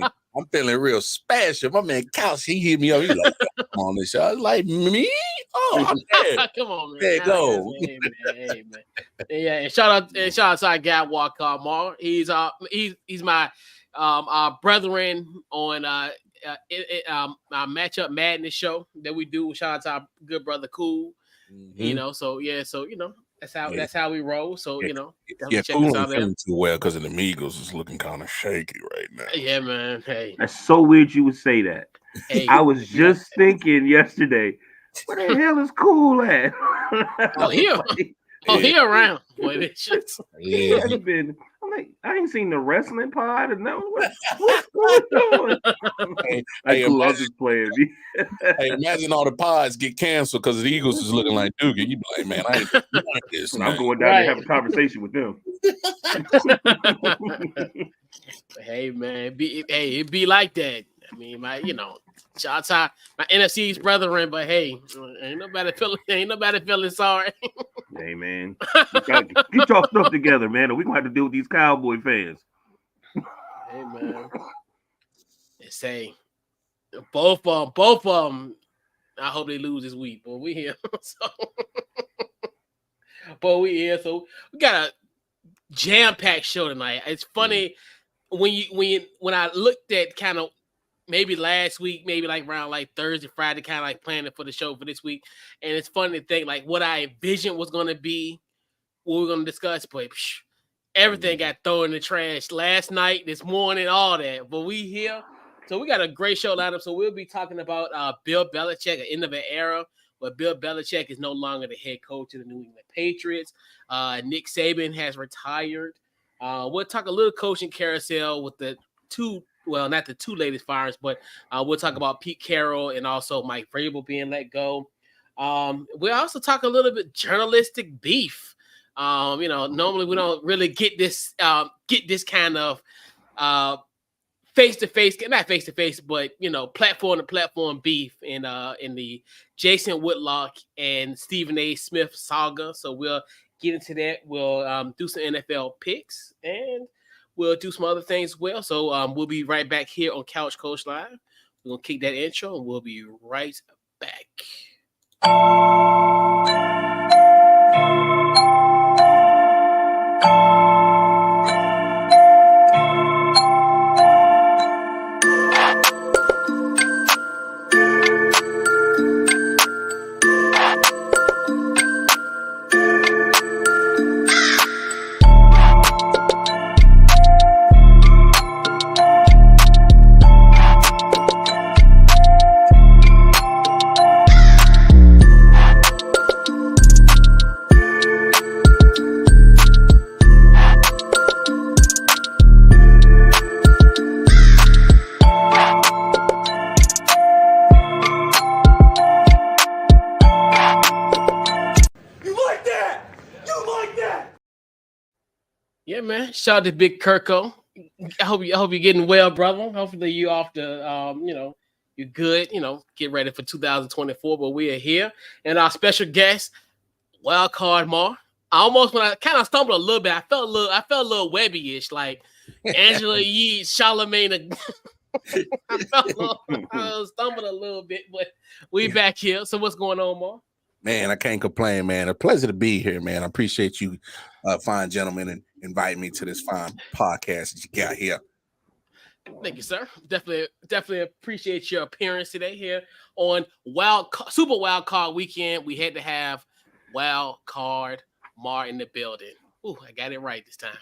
I'm feeling real special. My man Couch, he hit me up. He's like, come on this show. I was like, me? Oh, I'm there. Come on, man. There you go. Hey, man. Yeah, and shout out to our guy WildCardMar. He's my brethren on our matchup madness show that we do. Shout out to our good brother Cool. That's how we roll. So check Cool us out there. Too well because of the Migos is looking kind of shaky right now. Yeah, man. Hey, that's so weird you would say that. Hey, I was just thinking yesterday, where the hell is Cool at? He around. Boy, this shit. Yeah. I'm like, I ain't seen the wrestling pod and no. What's going on? Cool, I'm just playing. Hey, imagine all the pods get canceled because the Eagles is looking like Doogie. You be like, man, I ain't like this. I'm going down to have a conversation with them. Hey, man, it be like that. I mean, shout out my NFC's brethren, but hey, ain't nobody feeling sorry. Hey, man, get your stuff together, man, or we gonna have to deal with these Cowboy fans. Hey, man, say both of them. I hope they lose this week, but we here. So we got a jam-packed show tonight. It's funny when I looked at kind of. Maybe last week, maybe like around like Thursday, Friday, kind of like planning for the show for this week. And it's funny to think like what I envisioned was going to be what we're going to discuss, but everything got thrown in the trash last night, this morning, all that. But we here. So we got a great show lineup. So we'll be talking about Bill Belichick, the end of an era, where Bill Belichick is no longer the head coach of the New England Patriots. Nick Saban has retired. We'll talk a little coaching carousel with the not the two latest fires, but we'll talk about Pete Carroll and also Mike Vrabel being let go. We'll also talk a little bit journalistic beef. Normally we don't really get this kind of face-to-face, not face-to-face, but platform to platform beef in the Jason Whitlock and Stephen A. Smith saga. So we'll get into that. We'll do some NFL picks and we'll do some other things as well. So we'll be right back here on Couch Coach Live. We're going to kick that intro, and we'll be right back. Shout out to Big Kirko. I hope you're getting well, brother. Hopefully you off the you're good. Get ready for 2024. But we are here, and our special guest, WildCardMar. When I kind of stumbled a little bit, I felt a little Webby-ish, like Angela Yee, Charlemagne. I stumbled a little bit, but we back here. So what's going on, Mar? Man, I can't complain, man. A pleasure to be here, man. I appreciate you, fine gentlemen, and inviting me to this fine podcast that you got here. Thank you, sir. Definitely appreciate your appearance today here on Super Wild Card Weekend. We had to have WildCardMar in the building. Ooh, I got it right this time.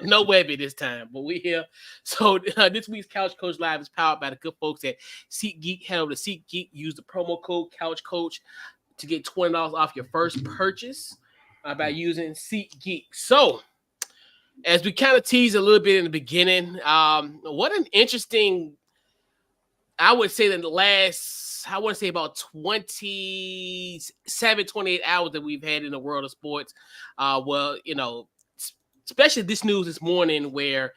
No Webby this time, but we here. So this week's Couch Coach Live is powered by the good folks at SeatGeek. Head over to SeatGeek. Use the promo code CouchCoach to get $20 off your first purchase by using SeatGeek. So, as we kind of teased a little bit in the beginning, what an interesting, I would say that the last, I want to say about 27, 28 hours that we've had in the world of sports. Especially this news this morning where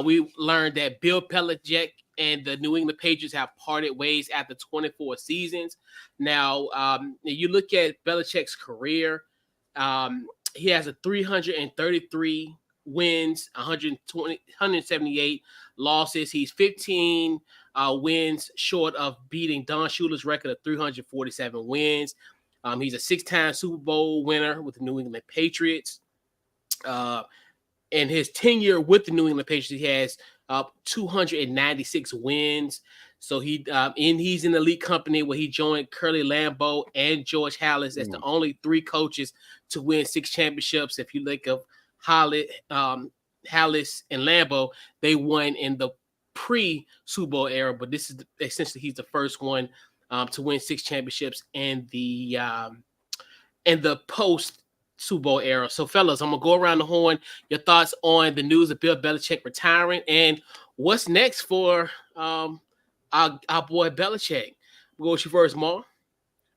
we learned that Bill Belichick and the New England Patriots have parted ways after 24 seasons. Now, you look at Belichick's career, he has a 333 wins, 178 losses. He's 15 wins short of beating Don Shula's record of 347 wins. He's a 6-time Super Bowl winner with the New England Patriots. In his tenure with the New England Patriots, he has 296 wins. So he's in the elite company where he joined Curly Lambeau and George Halas as the only 3 coaches to win 6 championships. If you think of Halas and Lambeau, they won in the pre-Super Bowl era, but this is essentially he's the first one to win 6 championships in the post Super Bowl era. So, fellas, I'm gonna go around the horn. Your thoughts on the news of Bill Belichick retiring and what's next for our boy Belichick. We'll go with you first, Mar.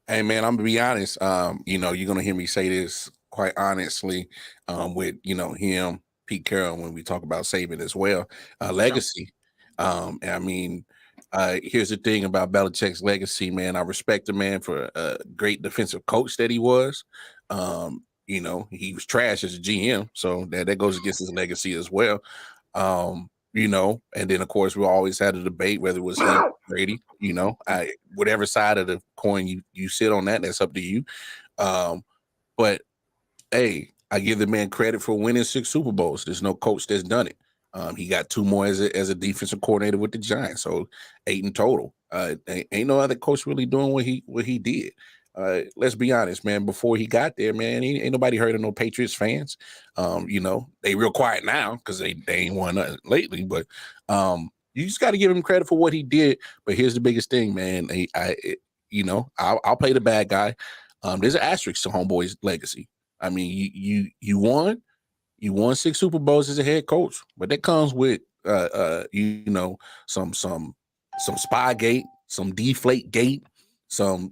Hey man, I'm gonna be honest. You're gonna hear me say this quite honestly, with him, Pete Carroll, when we talk about Saban as well. Legacy. I mean, here's the thing about Belichick's legacy, man. I respect the man for a great defensive coach that he was. He was trash as a GM, so that goes against his legacy as well. And then of course we always had a debate whether it was him or Brady. Whatever side of the coin you sit on, that's up to you. But hey, I give the man credit for winning 6 Super Bowls. There's no coach that's done it. He got 2 more as a defensive coordinator with the Giants, so 8 in total. Ain't no other coach really doing what he did. Let's be honest, man. Before he got there, man, ain't nobody heard of no Patriots fans. They real quiet now because they ain't won nothing lately. But you just got to give him credit for what he did. But here's the biggest thing, man. I'll play the bad guy. There's an asterisk to homeboy's legacy. I mean, you won 6 Super Bowls as a head coach, but that comes with some Spygate, some Deflate Gate, some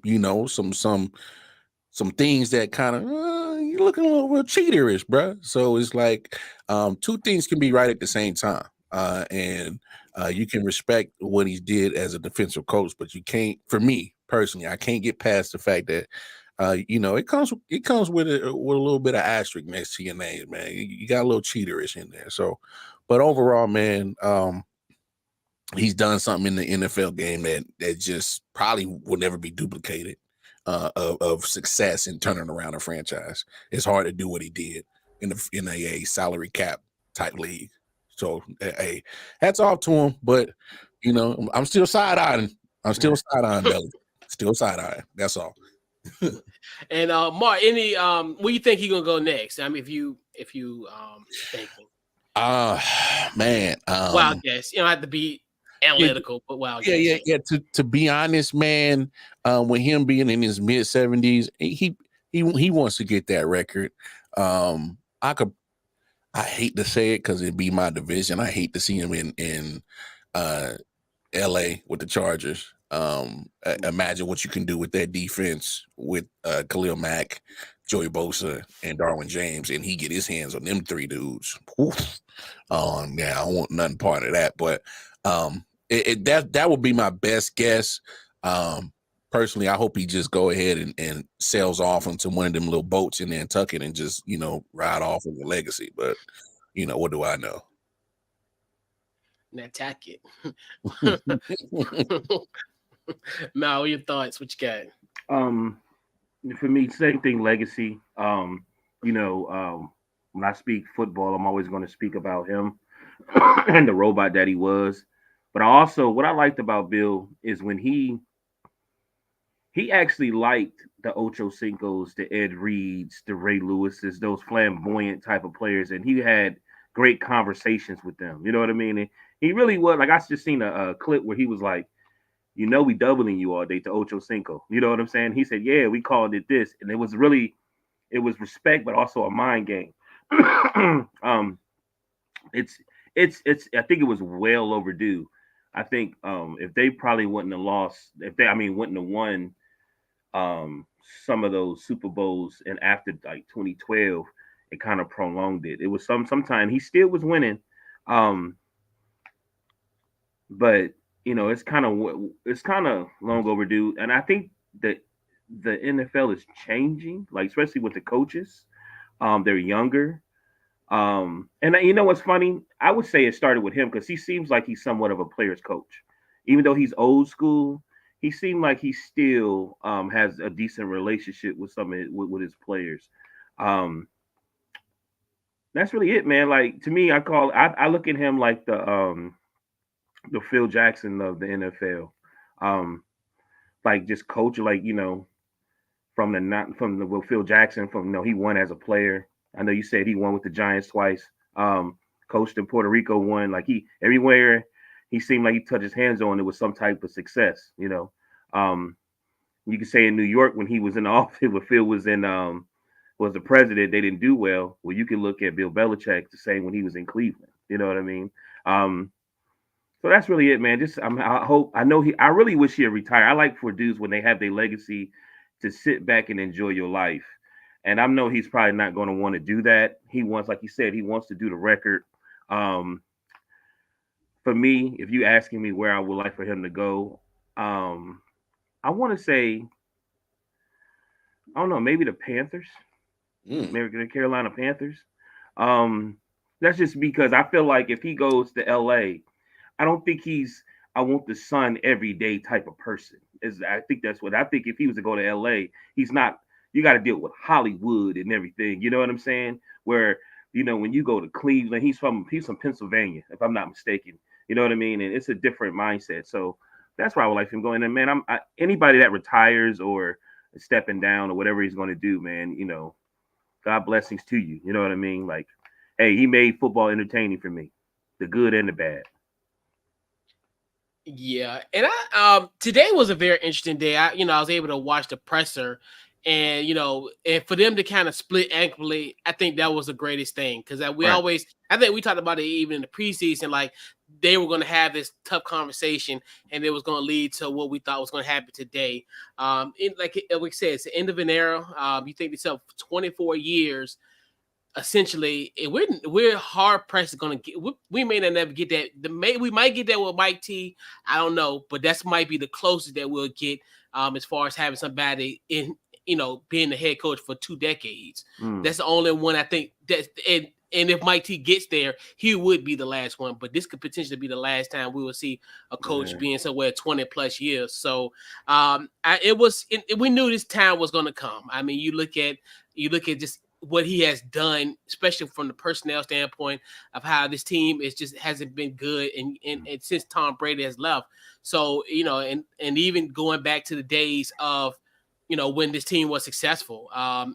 things that kind of you're looking a little cheaterish, bro. So it's like 2 things can be right at the same time, and you can respect what he did as a defensive coach, but you can't. For me personally, I can't get past the fact that it comes with a little bit of asterisk next to your name, man. You got a little cheaterish in there. So, but overall, man, he's done something in the NFL game that just probably will never be duplicated, of success in turning around a franchise. It's hard to do what he did in a salary cap type league. So, hey, hats off to him. But I'm still side-eyeing. Belly. Still side-eyeing. That's all. And Mark, where you think he's gonna go next? I mean, if you thinking, man, wild guess. You don't have to be analytical, but wild guess. Yeah. To be honest, man, with him being in his mid 70s, he wants to get that record. I hate to say it because it'd be my division. I hate to see him in LA with the Chargers. Imagine what you can do with that defense with Khalil Mack, Joey Bosa, and Darwin James, and he get his hands on them 3 dudes. Oof. I don't want nothing part of that, but that would be my best guess. Personally, I hope he just go ahead and sails off into one of them little boats in Nantucket and just ride off with a legacy. But what do I know? Nantucket. Mal, what your thoughts? What you got? For me, same thing. Legacy. When I speak football, I'm always going to speak about him and the robot that he was. But what I liked about Bill is when he actually liked the Ocho Cincos, the Ed Reeds, the Ray Lewises, those flamboyant type of players, and he had great conversations with them. You know what I mean? And he really was. Like, I just seen a clip where he was like, we doubling you all day to Ocho Cinco. You know what I'm saying? He said, yeah, we called it this. And it was respect, but also a mind game. It's I think it was well overdue. I think if they probably wouldn't have wouldn't have won some of those Super Bowls, and after like 2012, it kind of prolonged it. It was sometime he still was winning. But it's kind of long overdue, and I think that the NFL is changing, like especially with the coaches. They're younger. And you know what's funny? I would say it started with him because he seems like he's somewhat of a player's coach. Even though he's old school, he seemed like he still has a decent relationship with with his players. Um, that's really it, man. Like to me, I look at him like the Phil Jackson of the NFL. Um, like just coach, like from the not from the well, Phil Jackson from he won as a player. I know you said he won with the Giants twice. Coached in Puerto Rico one like he everywhere he seemed like he touched his hands on it was some type of success. You could say in New York when he was in the office when Phil was the president, they didn't do well. Well, you can look at Bill Belichick the same when he was in Cleveland. You know what I mean? So that's really it, man. I really wish he'd retire. I like for dudes when they have their legacy to sit back and enjoy your life. And I know he's probably not going to want to do that. He wants, like he said, he wants to do the record. Um, for me, if you asking me where I would like for him to go, I want to say, I don't know, maybe the Panthers, maybe the Carolina Panthers. Um, that's just because I feel like if he goes to LA, I don't think he's I want the sun every day type of person. I think that's what I think. If he was to go to LA, he's not. You got to deal with Hollywood and everything. You know what I'm saying? Where when you go to Cleveland, he's from Pennsylvania, if I'm not mistaken. You know what I mean? And it's a different mindset. So that's why I would like him going. And man, anybody that retires or is stepping down or whatever he's going to do, man. God blessings to you. You know what I mean? Like, hey, he made football entertaining for me, the good and the bad. Yeah, and I today was a very interesting day. I was able to watch the presser, and and for them to kind of split amicably, I think that was the greatest thing because Right. I think we talked about it even in the preseason, like they were going to have this tough conversation, and it was going to lead to what we thought was going to happen today. Like we said, it's the end of an era. You think to yourself, 24 years essentially, we're hard pressed going to get. We may not never get that. We might get that with Mike T. I don't know, but that's might be the closest that we'll get as far as having somebody in being the head coach for 2 decades. That's the only one I think that and if Mike T gets there, he would be the last one. But this could potentially be the last time we will see a coach being somewhere 20 plus years. So we knew this time was going to come. I mean, you look at just what he has done, especially from the personnel standpoint of how this team hasn't been good and since Tom Brady has left. So, and even going back to the days of, when this team was successful,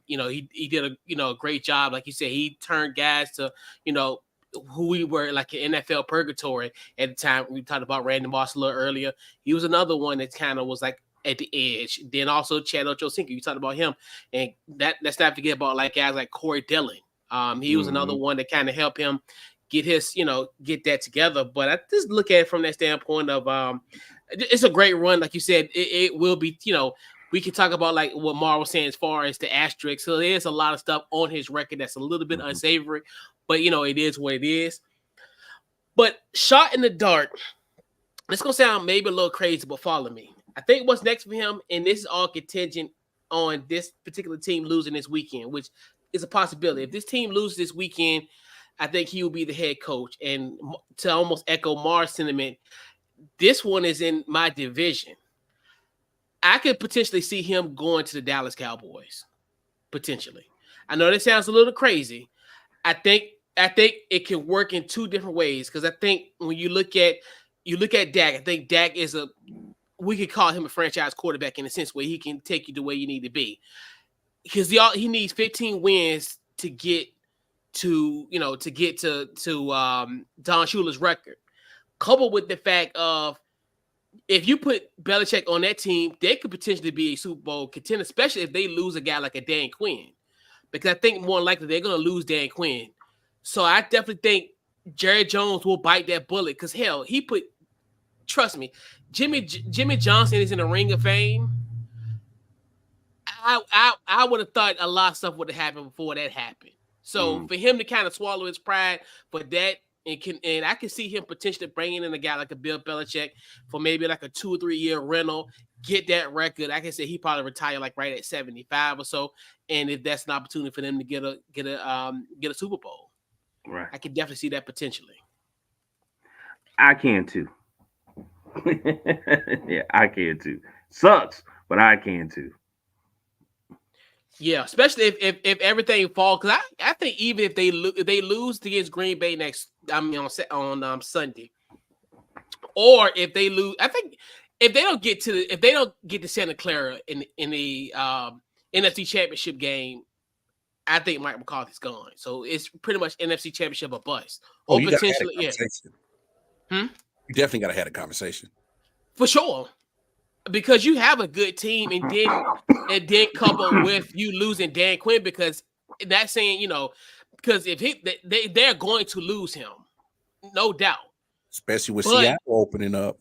he did a great job. Like you said, he turned guys to, who we were like an NFL purgatory at the time. We talked about Randy Moss a little earlier. He was another one that kind of was like at the edge. Then also Chad Ochocinco, you talked about him, and let's not forget about like guys like Corey Dillon. He was another one that kind of helped him get get that together. But I just look at it from that standpoint of it's a great run, like you said. It will be, we can talk about like what Mar was saying as far as the asterisk. So there's a lot of stuff on his record that's a little bit unsavory, but it is what it is. But shot in the dark, it's gonna sound maybe a little crazy, but follow me. I think what's next for him, and this is all contingent on this particular team losing this weekend, which is a possibility. If this team loses this weekend, I think he will be the head coach. And to almost echo Mar's sentiment, this one is in my division. I could potentially see him going to the Dallas Cowboys. Potentially. I know that sounds a little crazy. I think it can work in 2 different ways because I think when you look at Dak, I think Dak we could call him a franchise quarterback in a sense where he can take you the way you need to be. Because he needs 15 wins to get to Don Shula's record. Coupled with the fact of if you put Belichick on that team, they could potentially be a Super Bowl contender, especially if they lose a guy like a Dan Quinn. Because I think more likely they're going to lose Dan Quinn. So I definitely think Jerry Jones will bite that bullet because, hell, trust me, Jimmy Johnson is in the Ring of Fame. I would have thought a lot of stuff would have happened before that happened. So for him to kind of swallow his pride for that, and I can see him potentially bringing in a guy like a Bill Belichick for maybe like a 2 or 3 year rental, get that record. I can say he probably retire like right at 75 or so, and if that's an opportunity for them to get a Super Bowl. Right. I could definitely see that potentially. I can too. Yeah, I can too. Sucks, but I can too. Yeah, especially if everything falls, because I think even if they lose against Green Bay on Sunday, or if they lose, I think if they don't get to Santa Clara in the NFC Championship game, I think Mike McCarthy's gone. So it's pretty much NFC Championship or bust, Oh, or you got to have a potentially, yeah. conversation. Hmm? You definitely got to have a conversation. For sure. Because you have a good team, and then coupled with you losing Dan Quinn, because that's saying, because if they're going to lose him, no doubt. Especially with But Seattle opening up.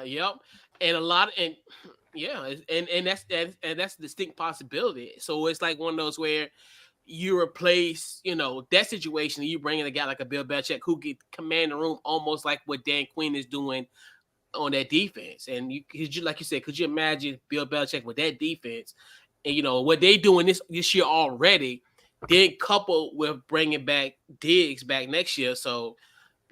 yep, and a lot and yeah, and that's a distinct possibility. So it's like one of those where you replace, that situation, and you bring in a guy like a Bill Belichick who can command the room almost like what Dan Quinn is doing on that defense. And like you said, could you imagine Bill Belichick with that defense and what they doing this year already, then coupled with bringing back Diggs back next year? So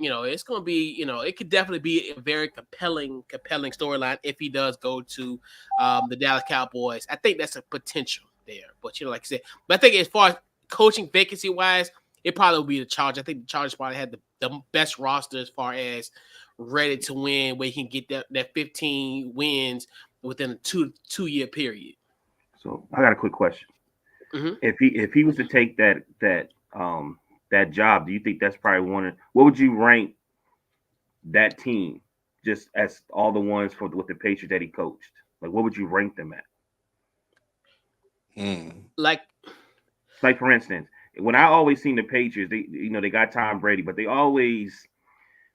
it's going to be, it could definitely be a very compelling storyline if he does go to the Dallas Cowboys. I think that's a potential there. But like I said, but I think as far as coaching vacancy wise, it probably will be the Chargers. I think the Chargers probably had the best roster as far as ready to win, where he can get that 15 wins within a two-year period. So I got a quick question. Mm-hmm. If he was to take that job, do you think that's probably what would you rank that team just as all the ones with the Patriots that he coached? Like, what would you rank them at? Like for instance, when I always seen the Patriots, they got Tom Brady, but they always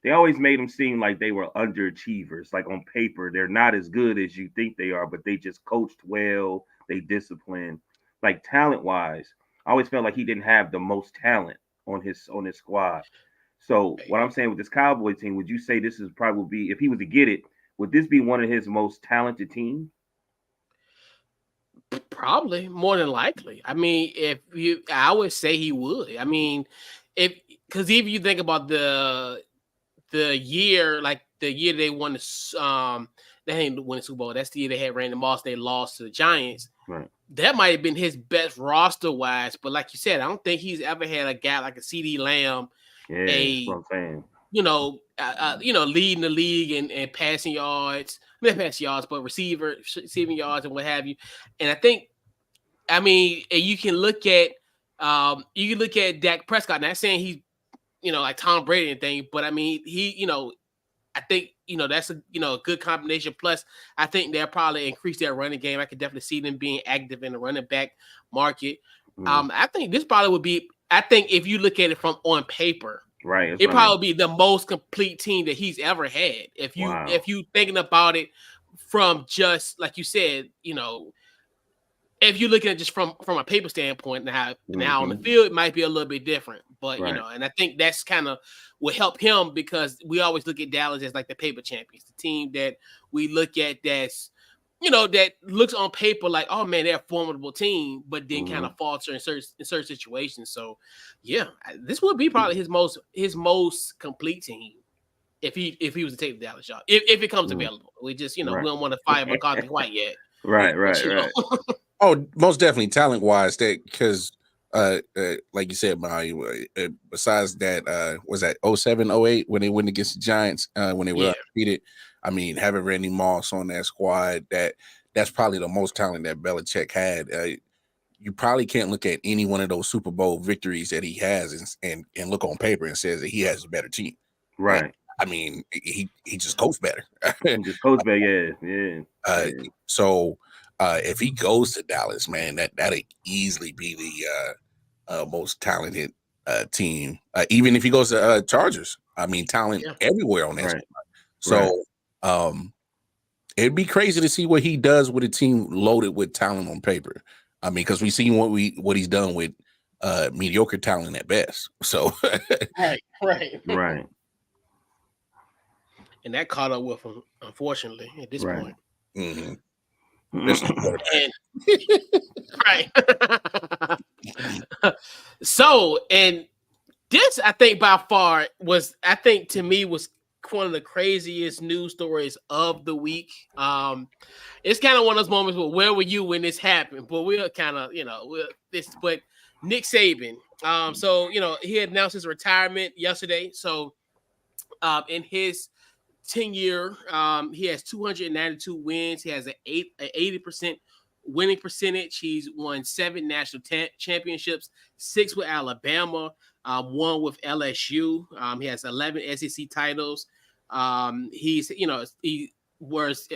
made them seem like they were underachievers. Like on paper, they're not as good as you think they are, but they just coached well, they disciplined. Like talent wise, I always felt like he didn't have the most talent on his squad. So what I'm saying with this Cowboy team, would you say this is probably, if he was to get it, would this be one of his most talented teams? Probably, more than likely. I mean, I would say he would. I mean, because if you think about the year, like the year they won they didn't win the Super Bowl. That's the year they had Randy Moss. They lost to the Giants. Right. That might have been his best roster wise, but like you said, I don't think he's ever had a guy like a CD Lamb, Yeah, that's what I'm saying. Leading the league and passing yards, not passing yards, but receiving yards and what have you. And I think, I mean, you can look at Dak Prescott. Not saying he's, like Tom Brady and thing, but I mean, I think, that's a good combination. Plus, I think they'll probably increase their running game. I could definitely see them being active in the running back market. I think this probably would be, I think if you look at it from on paper, right, it probably be the most complete team that he's ever had. If you thinking about it from just like you said, if you're looking at just from a paper standpoint, now on the field it might be a little bit different, but and I think that's kind of will help him, because we always look at Dallas as like the paper champions, the team that we look at that's that looks on paper like, oh man, they're a formidable team, but then kind of falter in certain situations. So yeah, this would be probably his most complete team if he was to take the Dallas job, if it comes available. We just we don't want to fire McCarthy quite yet. Right. Oh, most definitely talent wise, that because like you said, besides that, was that 07-08 when they went against the Giants, when they were undefeated. I mean, having Randy Moss on that squad, that's probably the most talent that Belichick had. You probably can't look at any one of those Super Bowl victories that he has and look on paper and says that he has a better team. Right. And, I mean, he just coached better. He just coached better, yeah. So if he goes to Dallas, man, that'd easily be the most talented team. Even if he goes to Chargers, I mean, talent everywhere on that squad. So it'd be crazy to see what he does with a team loaded with talent on paper. I mean, because we've seen what he's done with mediocre talent at best. So right. And that caught up with him, unfortunately, at this point. Mm-hmm. Right. So, and This, I think, by far was, I think to me, was one of the craziest news stories of the week. It's kind of one of those moments where were you when this happened? But we're kind of, but Nick Saban. So he had announced his retirement yesterday. So in his 10-year, he has 292 wins. He has an 80% winning percentage. He's won 7 national championships, 6 with Alabama, 1 with LSU. He has 11 SEC titles. He's he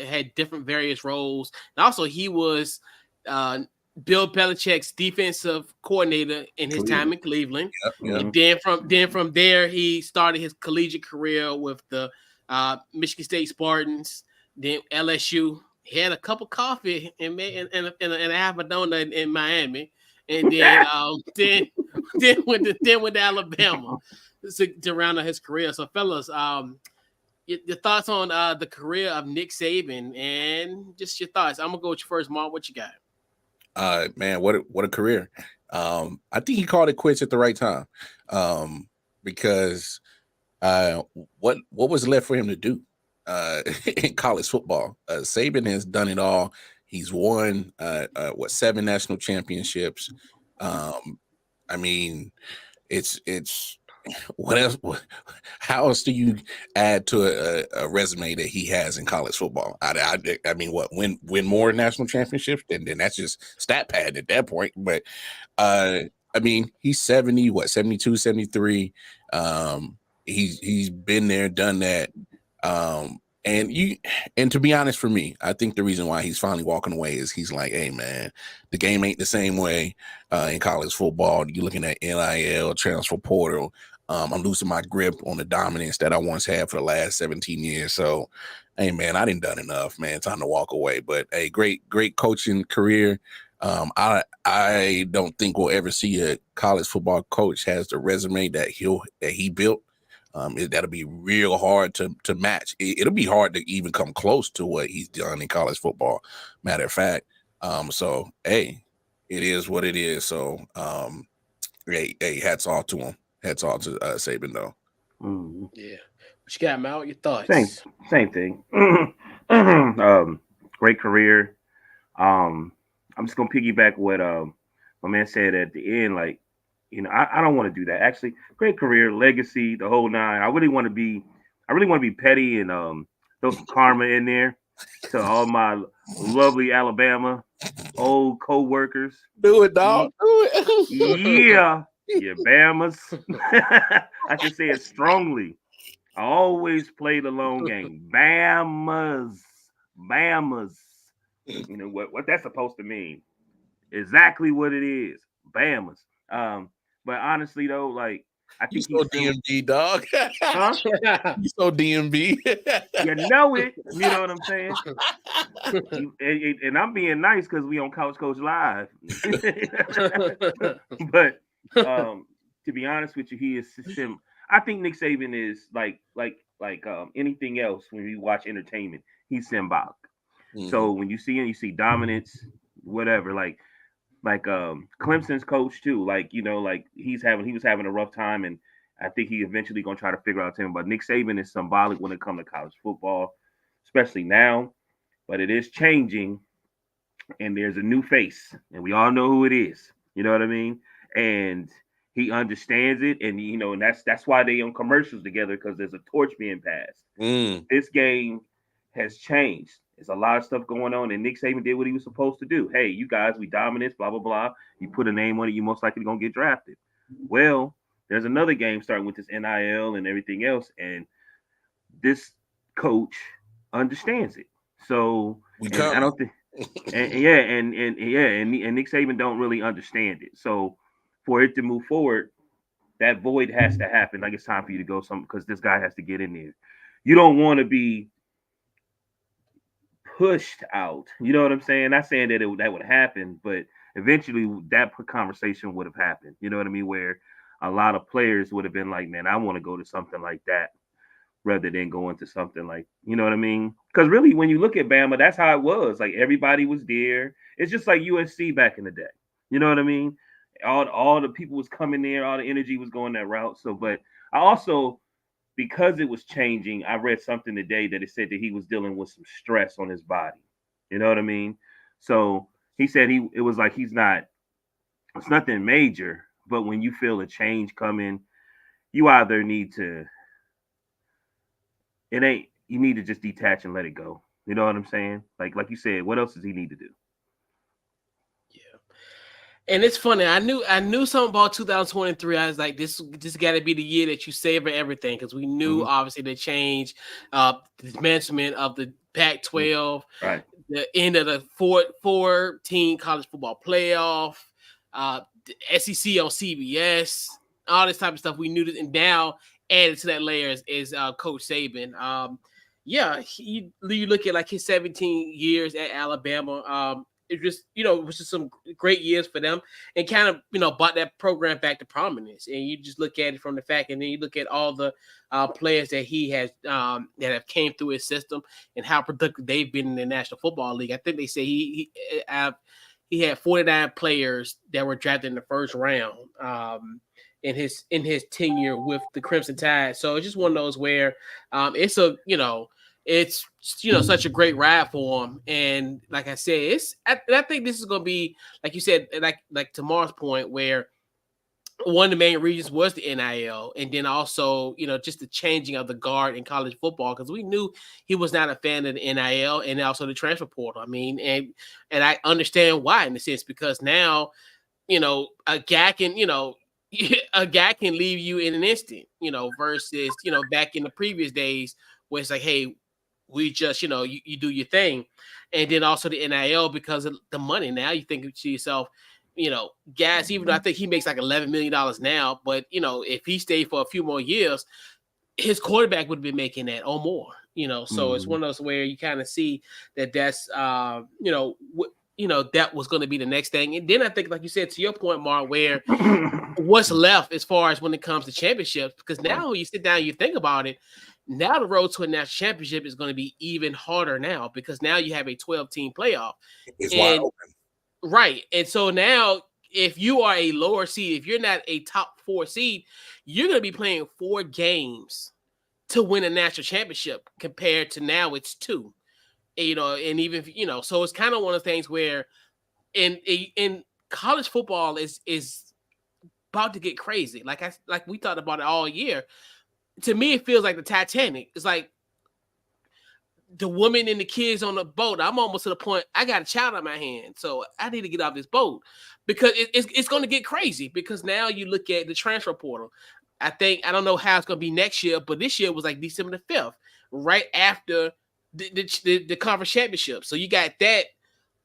had different various roles. And also, he was Bill Belichick's defensive coordinator in his time in Cleveland. Yep. And then from there, he started his collegiate career with the Michigan State Spartans, then LSU. He had a cup of coffee and a half a donut in Miami, and then went to Alabama to round out his career. So, fellas, your thoughts on the career of Nick Saban, and just your thoughts. I'm gonna go with you first, Mark. What you got? Man, what a career. I think he called it quits at the right time. Because what was left for him to do in college football? Saban has done it all. He's won 7 national championships. I mean, it's what else? How else do you add to a resume that he has in college football? I mean, win more national championships? Then that's just stat pad at that point. But I mean, he's 72, 73. He's been there, done that. And to be honest, for me, I think the reason why he's finally walking away is he's like, hey man, the game ain't the same way in college football. You're looking at NIL, transfer portal. I'm losing my grip on the dominance that I once had for the last 17 years. So, hey man, I done enough, man. Time to walk away. But hey, great coaching career. I don't think we'll ever see a college football coach has the resume that he built. That'll be real hard to match. It'll be hard to even come close to what he's done in college football. Matter of fact. So hey, it is what it is. So hey, hats off to him. Hats off to Saban though. Mm-hmm. Yeah. What you got, Mal? Your thoughts? Same thing. Great career. I'm just gonna piggyback what my man said at the end. Like, I don't want to do that. Actually, great career, legacy, the whole nine. I really want to be petty and throw some karma in there to all my lovely Alabama old co-workers. Do it, dog. Do it. Yeah, Bamas. I can say it strongly. I always play the long game. Bamas. You know what that's supposed to mean? Exactly what it is. Bamas. But honestly though, like I think he's so DMV, dog. Huh? He's so DMV. You know it. You know what I'm saying? And I'm being nice because we on Couch Coach Live. But to be honest with you, he is system. I think Nick Saban is like anything else when you watch entertainment. He's symbolic. Mm-hmm. So when you see him, you see dominance, whatever. Like Clemson's coach too. Like he was having a rough time, and I think he eventually gonna try to figure out him. But Nick Saban is symbolic when it comes to college football, especially now. But it is changing, and there's a new face, and we all know who it is. You know what I mean? And he understands it, and and that's why they on commercials together, because there's a torch being passed. This game has changed. There's a lot of stuff going on, and Nick Saban did what he was supposed to do. Hey, you guys, we dominance, blah blah blah. You put a name on it, you most likely gonna get drafted. Well, there's another game starting with this NIL and everything else, and this coach understands it. So I don't think, and Nick Saban don't really understand it. So for it to move forward, that void has to happen. Like it's time for you to go because this guy has to get in there. You don't want to be pushed out. You know what I'm saying? Not saying that that would happen, but eventually that conversation would have happened. You know what I mean? Where a lot of players would have been like, man, I want to go to something like that rather than going to something like, you know what I mean? Because really, when you look at Bama, that's how it was. Like everybody was there. It's just like USC back in the day. You know what I mean? all the people was coming there, all the energy was going that route. So, but I also, because it was changing, I read something today that it said that he was dealing with some stress on his body. You know what I mean? So he said it was like it's nothing major, but when you feel a change coming, you either need to you need to just detach and let it go. You know what I'm saying? Like you said, what else does he need to do? And it's funny. I knew something about 2023. I was like, this got to be the year that you savor everything, because we knew obviously the change, the commencement of the Pac-12, right? The end of the 14 college football playoff, the SEC on CBS, all this type of stuff. We knew that, and now added to that layer is Coach Saban. You look at like his 17 years at Alabama. It just, it was just some great years for them, and kind of, brought that program back to prominence. And you just look at it from the fact, and then you look at all the players that he has that have came through his system and how productive they've been in the National Football League. I think they say he had 49 players that were drafted in the first round in his tenure with the Crimson Tide. So it's just one of those where it's such a great ride for him. And like I said, I think this is going to be, like you said, like Tamar's point, where one of the main reasons was the NIL, and then also, just the changing of the guard in college football, because we knew he was not a fan of the NIL and also the transfer portal. I mean, and I understand why, in a sense, because now, a guy can leave you in an instant, versus, back in the previous days where it's like, hey, we just, you do your thing. And then also the NIL, because of the money. Now you think to yourself, Gas, even though I think he makes like $11 million now, but, if he stayed for a few more years, his quarterback would be making that or more, so it's one of those where you kind of see that's, that was going to be the next thing. And then I think, like you said, to your point, Mark, where what's left as far as when it comes to championships, because now you sit down and you think about it, now the road to a national championship is going to be even harder now, because now you have a 12-team playoff. It's wide open. Right. And so now, if you are a lower seed, if you're not a top 4 seed, you're going to be playing 4 games to win a national championship, compared to now it's 2. And even, so it's kind of one of the things where in college football is about to get crazy. Like we thought about it all year. To me, it feels like the Titanic. It's like the woman and the kids on the boat. I'm almost to the point, I got a child on my hand, so I need to get off this boat, because it's going to get crazy. Because now you look at the transfer portal. I don't know how it's going to be next year, but this year was like December the 5th, right after the conference championship. So you got that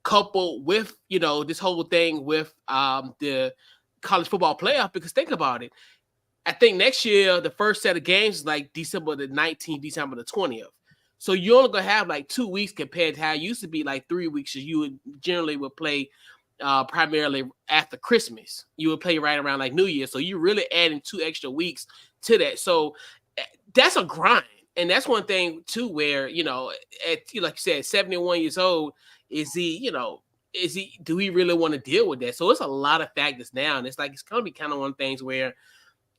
coupled with, this whole thing with the college football playoff. Because think about it. I think next year, the first set of games is like December the 19th, December the 20th. So you're only going to have like 2 weeks, compared to how it used to be like 3 weeks. So you would play primarily after Christmas. You would play right around like New Year. So you're really adding 2 extra weeks to that. So that's a grind. And that's one thing too, where, like you said, 71 years old, do we really want to deal with that? So it's a lot of factors now. And it's like, it's going to be kind of one of the things where,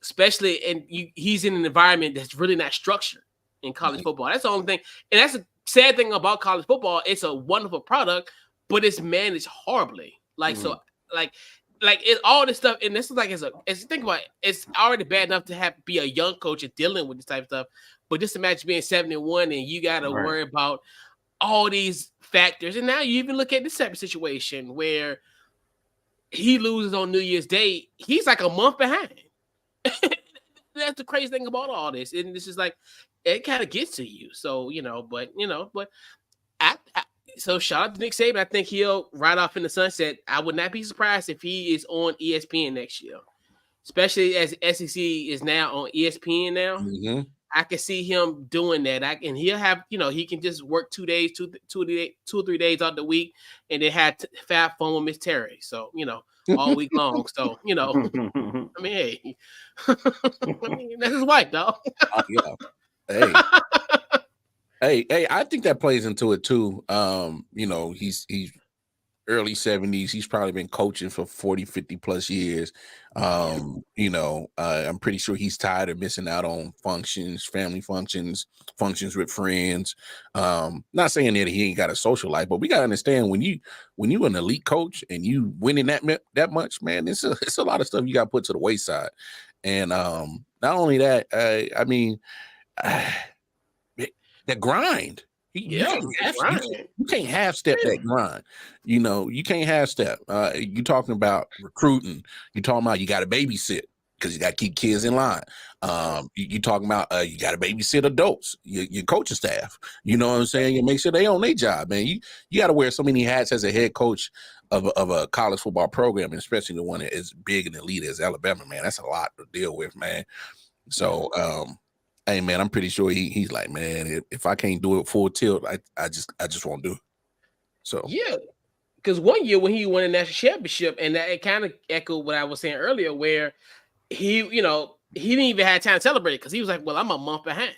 especially, and he's in an environment that's really not structured in college football. That's the only thing. And that's a sad thing about college football. It's a wonderful product, but it's managed horribly. So it's all this stuff. And this is like, think about it, it's already bad enough to be a young coach and dealing with this type of stuff. But just imagine being 71 and you got to worry about all these factors. And now you even look at this type of situation where he loses on New Year's Day. He's like a month behind. That's the crazy thing about all this. And this is like, it kind of gets to you. So, so shout out to Nick Saban. I think he'll ride off in the sunset. I would not be surprised if he is on ESPN next year, especially as SEC is now on ESPN now. Mm-hmm. I can see him doing that. And he'll have, he can just work 2 days, two or 3 days out the week, and then have fun with Miss Terry. So, all week long. So, I mean, hey, that's his wife, dog. Yeah. Hey, I think that plays into it too. He's early 70s. He's probably been coaching for 40, 50 plus years. You know, I'm pretty sure he's tired of missing out on functions, family functions with friends. Not saying that he ain't got a social life, but we got to understand when you an elite coach and you winning that much, man, it's a lot of stuff you got to put to the wayside. And not only that, I mean, the grind. You can't half step that grind. You know, you can't half step. You talking about recruiting. You talking about you got to babysit because you got to keep kids in line. You talking about you got to babysit adults, your coaching staff. You know what I'm saying? You make sure they own their job, man. You got to wear so many hats as a head coach of a college football program, and especially the one that is big and elite as Alabama, man. That's a lot to deal with, man. So, hey, man, I'm pretty sure he's like, man, if I can't do it full tilt, I just won't do it. So yeah, because one year when he won a national championship, and that it kind of echoed what I was saying earlier, where he didn't even have time to celebrate because he was like, well, I'm a month behind.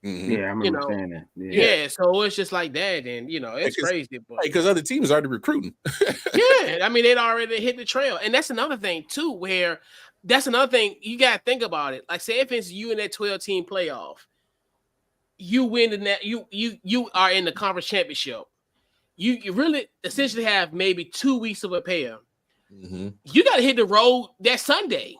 Mm-hmm. Yeah, I remember saying that. Yeah, so it's just like that, and it's crazy. Because other teams already recruiting. Yeah, I mean, they'd already hit the trail, and that's another thing too, where that's another thing you got to think about it. Like, say if it's you in that 12-team playoff, you win the net, you are in the conference championship. You really essentially have maybe 2 weeks of a pair. Mm-hmm. You got to hit the road that Sunday.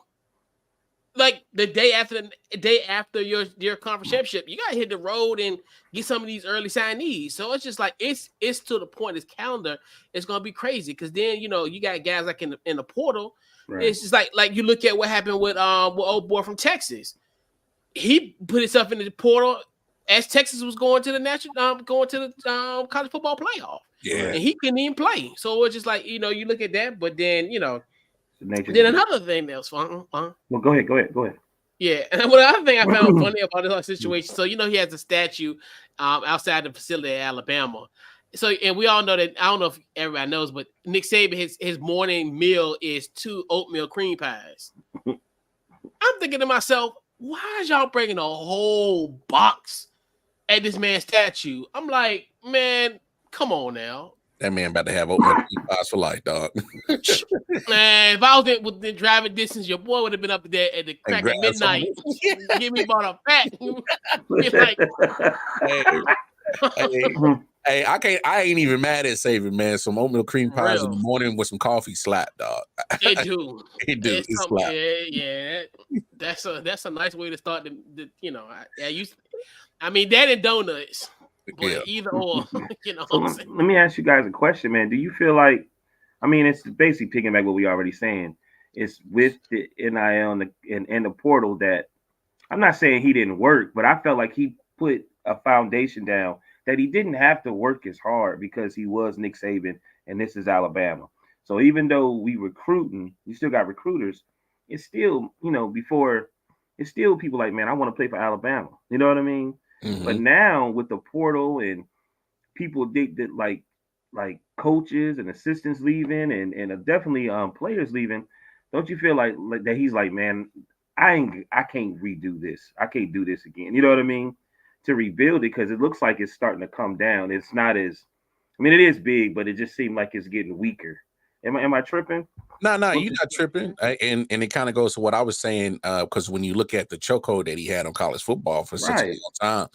Like the day after your conference championship, you gotta hit the road and get some of these early signees. So it's just like it's to the point. His calendar is gonna be crazy because then you got guys like in the portal. Right. It's just like you look at what happened with old boy from Texas. He put himself in the portal as Texas was going to the college football playoff. Yeah, and he couldn't even play. So it's just like you look at that, but then then another thing that was fun. Well, go ahead. Yeah, and the other thing I found funny about this whole situation, so he has a statue outside the facility at Alabama. So, and we all know that, I don't know if everybody knows, but Nick Saban, his morning meal is 2 oatmeal cream pies. I'm thinking to myself, why is y'all bringing a whole box at this man's statue? I'm like, man, come on now. That man about to have oatmeal cream pies for life, dog. Man, if I was within driving distance, your boy would have been up there at the crack of midnight. Give me about a pack. Hey, I ain't even mad at Saban, man. Some oatmeal cream pies in the morning with some coffee slap, dog. It do. It slap. Yeah. That's a nice way to start I mean, that and donuts. But either or, So let me ask you guys a question, man. Do you feel like, I mean, it's basically picking back what we already saying. It's with the NIL and the portal that I'm not saying he didn't work, but I felt like he put a foundation down that he didn't have to work as hard because he was Nick Saban and this is Alabama. So even though we still got recruiters, it's still, it's still people like, man, I want to play for Alabama. You know what I mean? Mm-hmm. But now with the portal and people that like coaches and assistants leaving and definitely players leaving, don't you feel like that he's like, man, I can't redo this. I can't do this again. You know what I mean? To rebuild it, because it looks like it's starting to come down. It's not as, I mean, it is big, but it just seemed like it's getting weaker. Am I tripping? No, you're not tripping. And it kind of goes to what I was saying, because when you look at the chokehold that he had on college football for such a long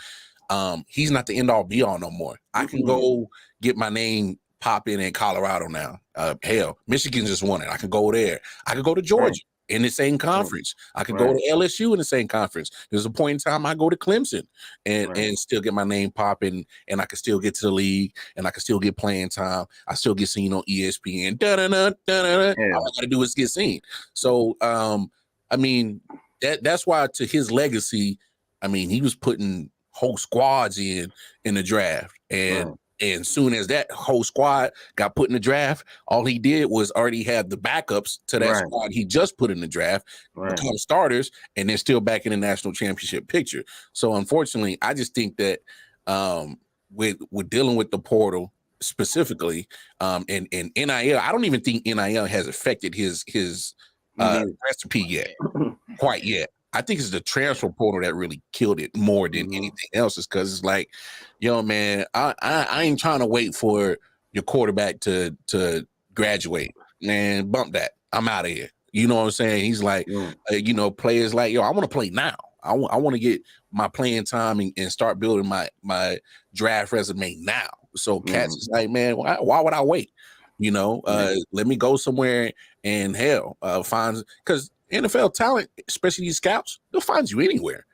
time, he's not the end all be all no more. I can go get my name pop in Colorado now. Hell, Michigan just won it. I can go there. I could go to Georgia in the same conference. I could go to LSU in the same conference. There's a point in time I go to Clemson and still get my name popping, and I can still get to the league, and I can still get playing time. I still get seen on ESPN. All I gotta do is get seen. So I mean, that's why, to his legacy, I mean, he was putting whole squads in the draft, and soon as that whole squad got put in the draft, all he did was already have the backups to that squad he just put in the draft become starters, and they're still back in the national championship picture. So unfortunately, I just think that with dealing with the portal specifically, and NIL, I don't even think NIL has affected his recipe yet, quite yet. I think it's the transfer portal that really killed it more than anything else, is because it's like, yo, man, I ain't trying to wait for your quarterback to graduate, man, bump that. I'm out of here. You know what I'm saying? He's like, you know, players like, yo, I want to play now. I want to get my playing time and start building my draft resume now. So Cats is like, man, why would I wait? You know, let me go somewhere and hell, find, because NFL talent, especially these scouts, they'll find you anywhere.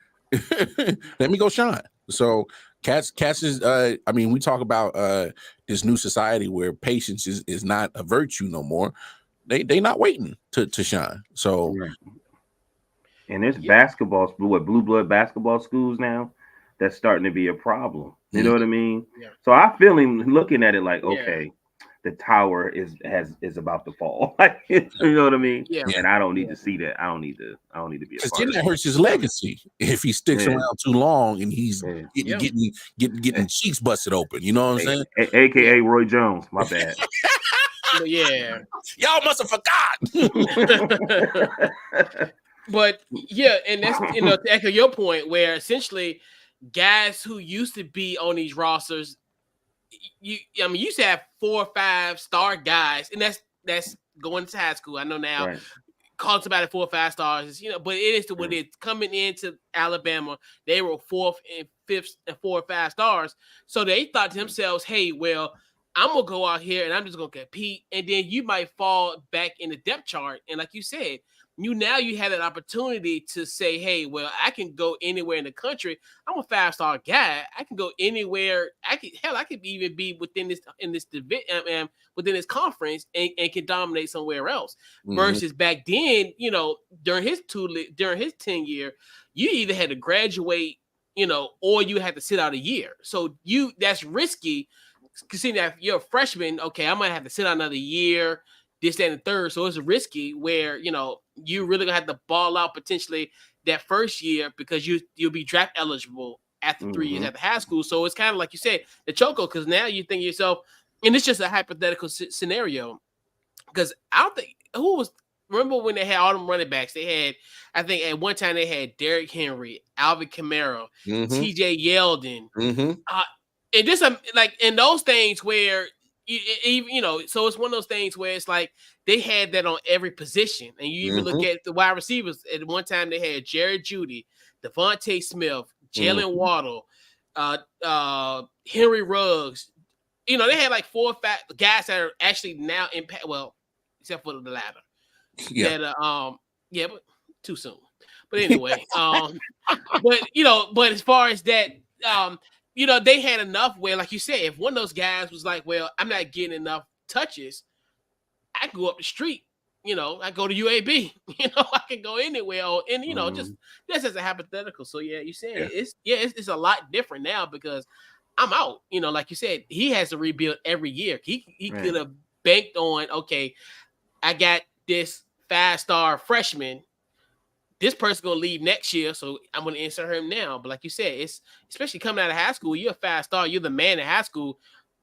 Let me go shine. So Cats is I mean, we talk about this new society where patience is not a virtue no more. They not waiting to shine. So and there's basketball, blue blood basketball schools now that's starting to be a problem. You know what I mean? Yeah. So I feel him looking at it like, okay, the tower is about to fall. Like, you know what I mean? Yeah. And I don't need to see that. I don't need to be a part of that it. hurts his legacy if he sticks around too long and he's getting cheeks busted open. You know what I'm saying? AKA Roy Jones. My bad. Yeah. Y'all must have forgot. But yeah, and that's, you know, to echo your point, where essentially guys who used to be on these rosters, you used to have 4 or 5 star guys, and that's going to high school. I know now, calling somebody 4 or 5 stars, you know, but it is the way it's coming into Alabama. They were 4th and 5th and 4 or 5 stars, so they thought to themselves, "Hey, well, I'm gonna go out here and I'm just gonna compete," and then you might fall back in the depth chart. And like you said, you have that opportunity to say, "Hey, well, I can go anywhere in the country. I'm a 5-star guy. I can go anywhere. I could even be within this division, within this conference, and can dominate somewhere else." Versus back then, you know, during his 10-year, you either had to graduate, you know, or you had to sit out a year. So that's risky. Considering that you're a freshman, okay, I might have to sit out another year, this, that, and the third. So it's risky where, you know, you really gonna have to ball out potentially that first year because you'll be draft eligible after 3 years after high school. So it's kind of like you said, the choco, because now you think to yourself, and it's just a hypothetical scenario. Because I don't think remember when they had all them running backs? They had, I think at one time they had Derrick Henry, Alvin Kamara, TJ Yeldon. And this, like, in those things where you know, so it's one of those things where it's like they had that on every position, and you even look at the wide receivers. At one time, they had Jared Judy, Devontae Smith, Jalen Waddle, Henry Ruggs. You know, they had like 4 or 5 guys that are actually now impact. Well, except for the latter. But too soon. But anyway, but as far as that, you know, they had enough where, like you said, if one of those guys was like, well, I'm not getting enough touches, I can go up the street. You know, I go to UAB. You know, I can go anywhere. And, you know, just that's as a hypothetical. So, yeah, you're saying it's a lot different now because I'm out. You know, like you said, he has to rebuild every year. He could have banked on, okay, I got this 5-star freshman. This person's gonna leave next year, so I'm gonna insert him now. But like you said, it's especially coming out of high school. You're a 5-star. You're the man in high school.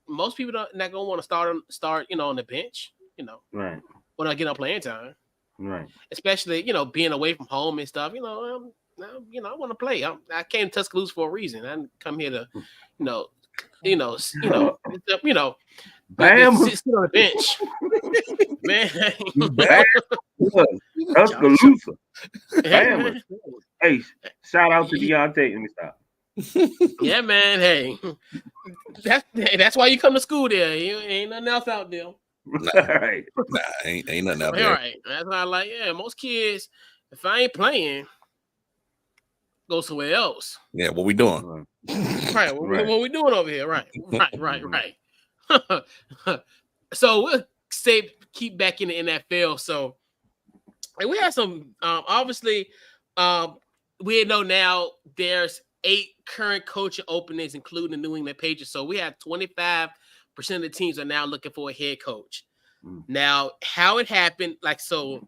Most people not gonna want to start, you know, on the bench. You know, when I get on playing time, especially, you know, being away from home and stuff. You know, I want to play. I came to Tuscaloosa for a reason. I didn't come here to, Bam. sit on the bench, man. Tuscaloosa. Bam. Hey, shout out to Deontay. Let me stop. Yeah, man. Hey, that's why you come to school there. Ain't nothing else out there. Ain't nothing out there. All right. That's why I like. Yeah, most kids, if I ain't playing, go somewhere else. Yeah, what we doing? Right. What we doing over here? Right. So we'll keep back in the NFL. So we have some. Obviously, we know now there's 8 current coaching openings, including the New England Patriots. So we have 25% of the teams are now looking for a head coach. Now, how it happened, like, so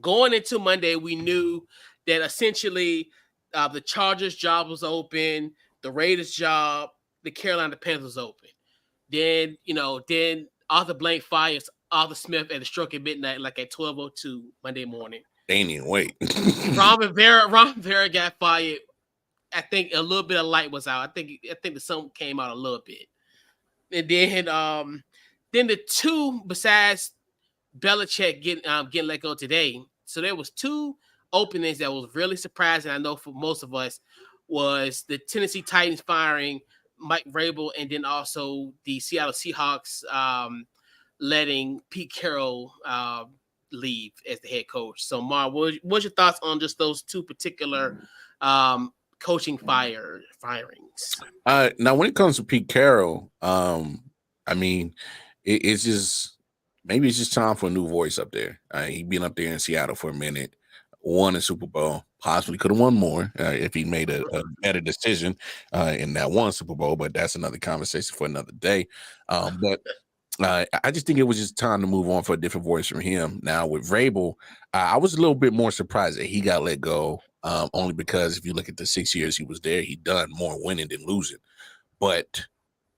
going into Monday, we knew that essentially the Chargers job was open, the Raiders job, the Carolina Panthers was open. Then Arthur Blank fires Arthur Smith at a stroke at midnight, like at 12:02 Monday morning. They ain't even wait. Ron Rivera got fired. I think a little bit of light was out. I think the sun came out a little bit. And then then the two besides Belichick getting let go today. So there was two openings that was really surprising. I know for most of us was the Tennessee Titans firing Mike Vrabel, and then also the Seattle Seahawks letting Pete Carroll leave as the head coach. So, Mar, what's your thoughts on just those two particular coaching firings? Now, when it comes to Pete Carroll, I mean, it's just maybe it's just time for a new voice up there. He been up there in Seattle for a minute, won a Super Bowl, possibly could have won more if he made a better decision in that one Super Bowl, but that's another conversation for another day. But I just think it was just time to move on for a different voice from him. Now with Vrabel, I was a little bit more surprised that he got let go, only because if you look at the 6 years he was there, he done more winning than losing. But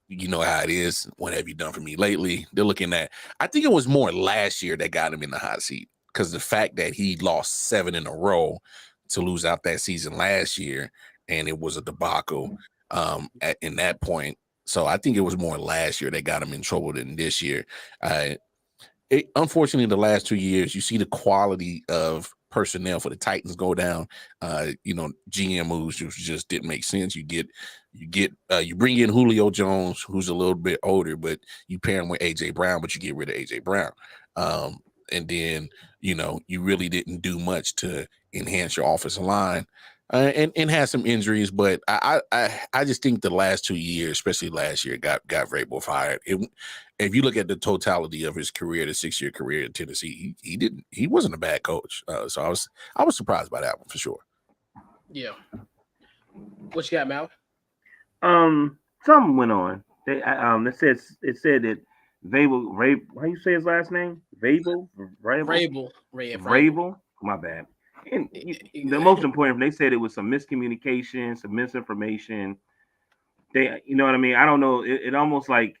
you know how it is. What have you done for me lately? They're looking at, I think it was more last year that got him in the hot seat, because the fact that he lost 7 in a row to lose out that season last year, and it was a debacle in that point. So I think it was more last year that got him in trouble than this year. Unfortunately, the last 2 years, you see the quality of personnel for the Titans go down. GM moves just didn't make sense. You bring in Julio Jones, who's a little bit older, but you pair him with AJ Brown, but you get rid of AJ Brown. And then, you really didn't do much to enhance your offensive line. And had some injuries, but I just think the last 2 years, especially last year, got Vrabel fired. If you look at the totality of his career, the 6-year career in Tennessee, he wasn't a bad coach. So I was surprised by that one for sure. Yeah. What you got, Mal? Something went on. It said that Vrabel. How you say his last name? Vrabel. My bad. And the most important, they said it was some miscommunication, some misinformation. You know what I mean? I don't know. It almost like,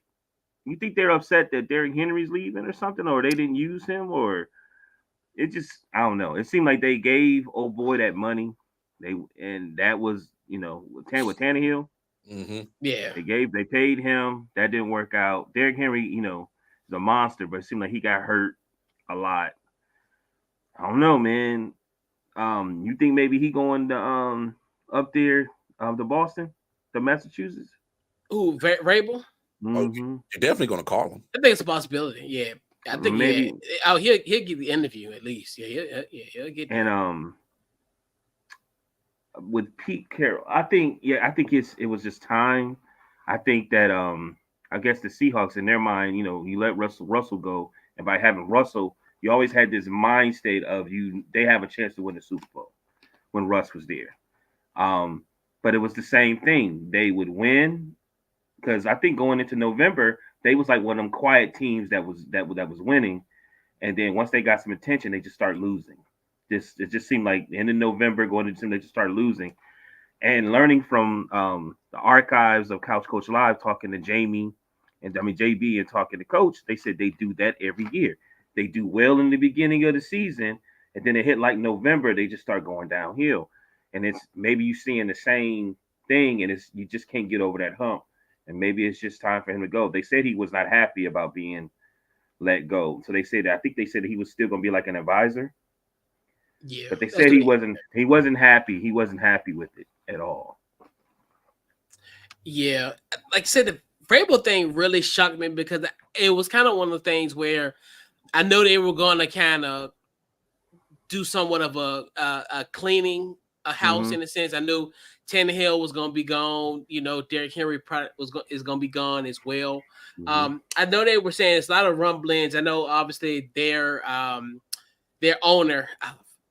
you think they're upset that Derrick Henry's leaving or something, or they didn't use him, or it just, I don't know. It seemed like they gave old boy that money. And that was, with Tannehill. Mm-hmm. Yeah. They paid him. That didn't work out. Derrick Henry, is a monster, but it seemed like he got hurt a lot. I don't know, man. You think maybe he going to up there to Boston, to Massachusetts? Ooh, Vrabel? Mm-hmm. Oh, you're definitely going to call him. I think it's a possibility. Yeah, I think maybe. Yeah. He'll get the interview at least. Yeah, he'll get. And with Pete Carroll, I think it was just time. I think that I guess the Seahawks, in their mind, you let Russell go, and by having Russell, you always had this mind state of they have a chance to win the Super Bowl when Russ was there. But it was the same thing. They would win, because I think going into November, they was like one of them quiet teams that was winning, and then once they got some attention, they just start losing. It just seemed like the end of November going into they just started losing. And learning from the archives of Couch Coach Live, talking to JB and talking to Coach, they said they do that every year. They do well in the beginning of the season, and then it hit like November, they just start going downhill. And it's maybe you seeing the same thing, and you just can't get over that hump. And maybe it's just time for him to go. They said he was not happy about being let go. So I think they said he was still going to be like an advisor. Yeah. But they said he wasn't happy. He wasn't happy with it at all. Yeah. Like I said, the Vrabel thing really shocked me, because it was kind of one of the things where I know they were going to kind of do somewhat of a cleaning a house, in a sense. I knew Tannehill was going to be gone. Derrick Henry is going to be gone as well. Mm-hmm. I know they were saying it's a lot of rumblings. I know obviously their owner,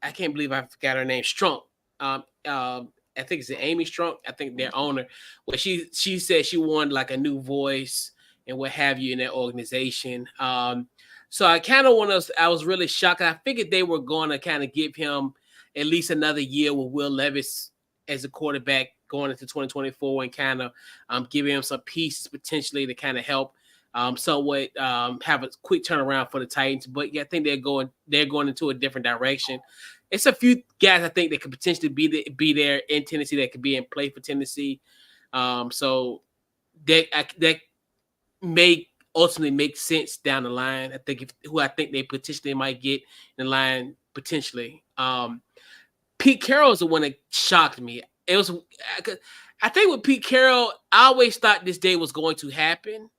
I can't believe I forgot her name, Strunk. I think it's Amy Strunk. I think their owner, where she said she wanted like a new voice and what have you in that organization. So I kind of I was really shocked. I figured they were going to kind of give him at least another year with Will Levis as a quarterback going into 2024, and kind of giving him some pieces potentially to kind of help somewhat have a quick turnaround for the Titans. But yeah, I think they're going into a different direction. It's a few guys I think that could potentially be there in Tennessee, that could be in play for Tennessee. So that may ultimately make sense down the line. I think who I think they potentially might get in the line potentially. Pete Carroll is the one that shocked me. It was, I think with Pete Carroll, I always thought this day was going to happen.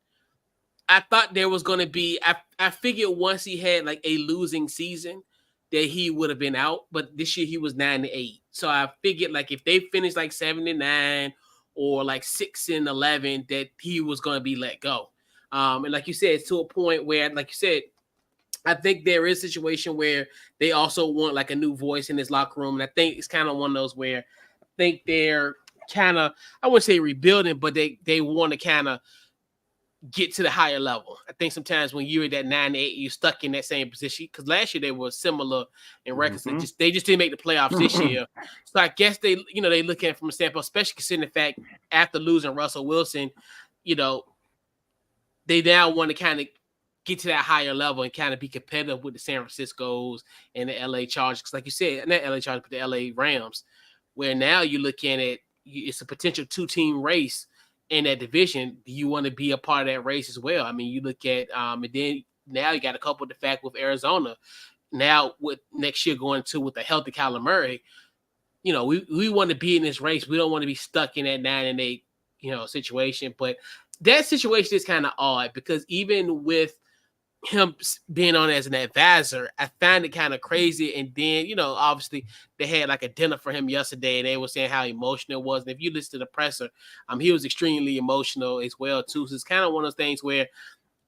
I thought there was going to be, I figured once he had like a losing season that he would have been out, but this year he was 9-8. So I figured like if they finished like 7-9 or like 6-11, that he was going to be let go. And like you said, it's to a point where, like you said, I think there is a situation where they also want like a new voice in this locker room. And I think it's kind of one of those where I think they're kind of, I wouldn't say rebuilding, but they want to kind of get to the higher level. I think sometimes when you're at that 9-8, you're stuck in that same position. Because last year they were similar in records. Mm-hmm. They just didn't make the playoffs this year. So I guess they look at it from a standpoint, especially considering the fact after losing Russell Wilson, they now want to kind of get to that higher level and kind of be competitive with the San Franciscos and the LA Chargers. Because like you said, not LA Chargers, but the LA Rams, where now you're looking at it's a potential 2-team race in that division. Do you want to be a part of that race as well? I mean, you look at and then now you got to couple the fact with Arizona. Now with next year going to with a healthy Kyler Murray, we want to be in this race. We don't want to be stuck in that 9-8, situation. But that situation is kind of odd because even with him being on as an advisor, I found it kind of crazy. And then, obviously they had like a dinner for him yesterday and they were saying how emotional it was. And if you listen to the presser, he was extremely emotional as well too. So it's kind of one of those things where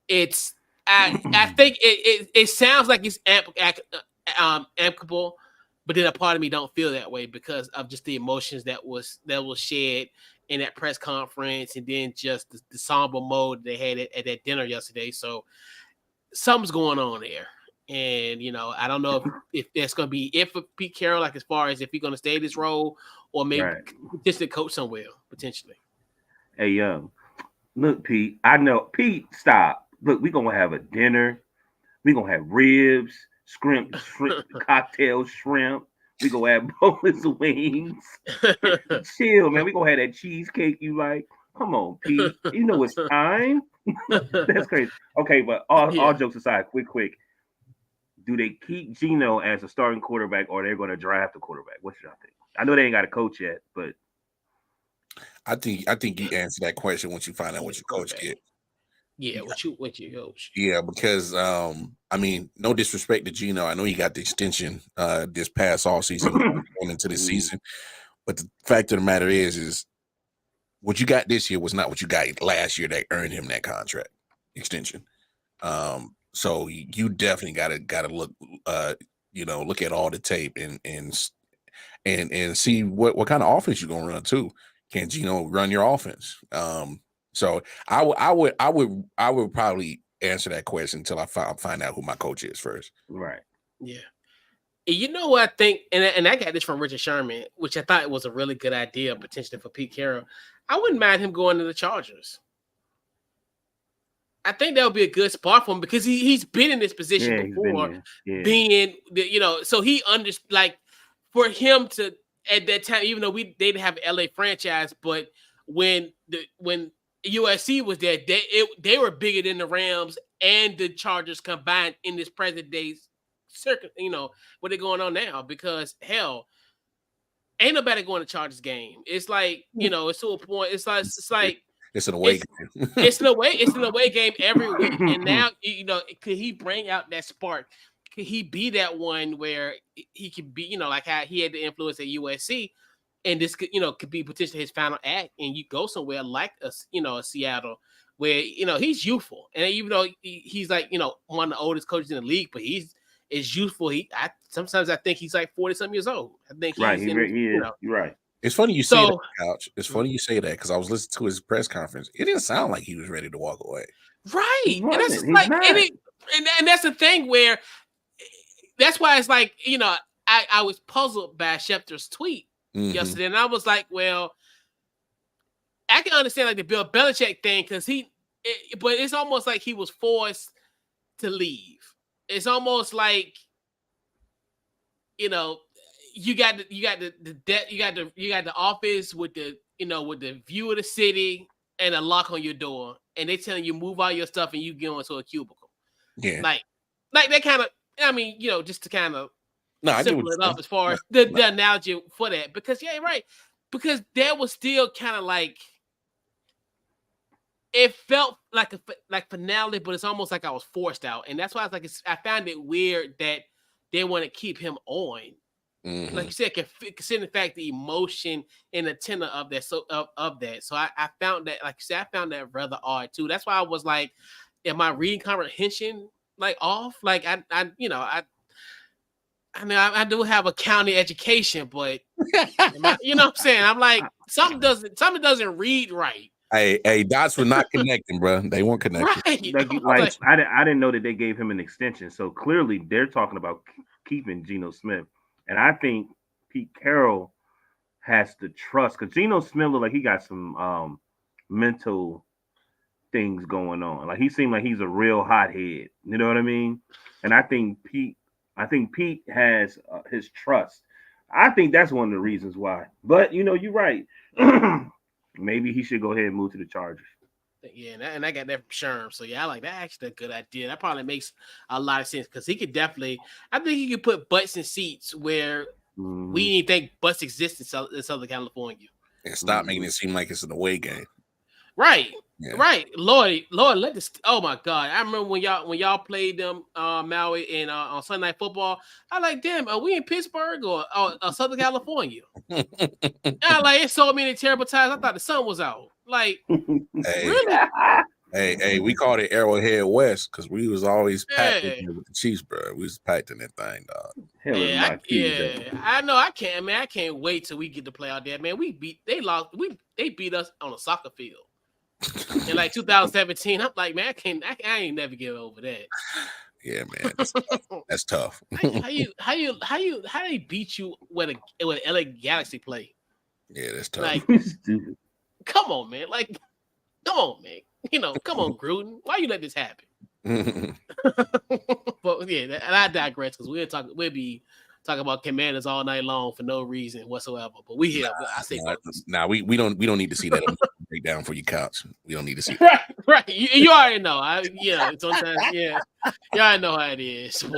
it's, I think it sounds like it's amicable, but then a part of me don't feel that way because of just the emotions that was shared in that press conference. And then just the somber mode they had at that dinner yesterday. So something's going on there. And, I don't know if that's going to be it for Pete Carroll, like as far as if he's going to stay in this role or maybe just to coach somewhere, potentially. Hey, look, Pete, I know. Pete, stop. Look, we're going to have a dinner. We're going to have ribs, shrimp, cocktail shrimp. We're going to have boneless wings. Chill, man. We're going to have that cheesecake you like. Come on, Pete. You know it's time. That's crazy. Okay, but all jokes aside, quick. Do they keep Geno as a starting quarterback or they're going to draft a quarterback? What should I think? I know they ain't got a coach yet, but I think you answer that question once you find out what your coach get. Yeah, what you coach. Yeah, because no disrespect to Geno. I know he got the extension this past all season going into the season. But the fact of the matter is what you got this year was not what you got last year that earned him that contract extension. So you definitely gotta look look at all the tape and see what kind of offense you're gonna run too. Can Geno run your offense? So I would probably answer that question until I find out who my coach is first. Right. Yeah. You know what I think, and I got this from Richard Sherman, which I thought was a really good idea potentially for Pete Carroll. I wouldn't mind him going to the Chargers. I think that would be a good spot for him because he's been in this position before, being so he for him to at that time, even though they didn't have an LA franchise, but when USC was there, they were bigger than the Rams and the Chargers combined in this present day's circuit. What they're going on now because hell, ain't nobody going to Chargers game. It's like it's to a point. It's like it's an away game. It's an away game every week. And now could he bring out that spark? Could he be that one where he could be like how he had the influence at USC, and this could be potentially his final act, and you go somewhere like a Seattle where he's youthful, and even though he's like one of the oldest coaches in the league, but he's youthful. Sometimes I think he's like 40-something years old. I think you're right. It's funny you say that, Couch. It's funny you say that because I was listening to his press conference. It didn't sound like he was ready to walk away. Right, and that's just like, and that's the thing where that's why it's like I was puzzled by Schefter's tweet yesterday, and I was like, well, I can understand like the Bill Belichick thing because but it's almost like he was forced to leave. It's almost like you got the office with the with the view of the city and a lock on your door, and they telling you move all your stuff and you go into a cubicle. Yeah. Like that kind of, I mean, just to kind of I get what simple it you're up as far as the analogy for that. Because you're right. Because that was still kind of like, it felt like finale, but it's almost like I was forced out. And that's why I was like, I found it weird that they want to keep him on. Mm-hmm. Like you said, considering the fact the emotion and the tenor of that, of that. So I found that, like you said, I found that rather odd too. That's why I was like, am I reading comprehension like off? Like I mean, I do have a county education, but you know what I'm saying? I'm like, something doesn't read right. Hey, dots were not connecting, bro. They weren't connecting. Right. I didn't know that they gave him an extension. So clearly they're talking about keeping Geno Smith. And I think Pete Carroll has to trust, because Geno Smith looked like he got some mental things going on. Like he seemed like he's a real hothead. You know what I mean? And I think Pete has his trust. I think that's one of the reasons why. But you're right. Maybe he should go ahead and move to the Chargers. Yeah, and I got that from Sherm. So yeah, I like that. Actually, a good idea. That probably makes a lot of sense, because he could definitely. I think he could put butts in seats where we didn't think butts exist in Southern California. And stop making it seem like it's an away game. Right. Yeah. Right. Lord, let this. Oh my God! I remember when y'all played them Maui and on Sunday Night Football. I like, damn, are we in Pittsburgh or Southern California? I like, it so many terrible times. I thought the sun was out. Like, really? Hey, we called it Arrowhead West because we was always packed with the Chiefs, bro. We was packed in that thing, dog. I know. I can't wait till we get to play out there, man. They beat us on a soccer field in like 2017. I'm like, man, I ain't never get over that. Yeah, man, that's tough. How they beat you with LA Galaxy play? Yeah, that's tough. Like, come on, man. Like, come on, man. Come on, Gruden. Why you let this happen? But yeah, and I digress, because we'll be talking about Commanders all night long for no reason whatsoever. But we here. I say we don't need to see that breakdown for your couch. We don't need to see that. Right. You already know. Sometimes you already know how it is. So,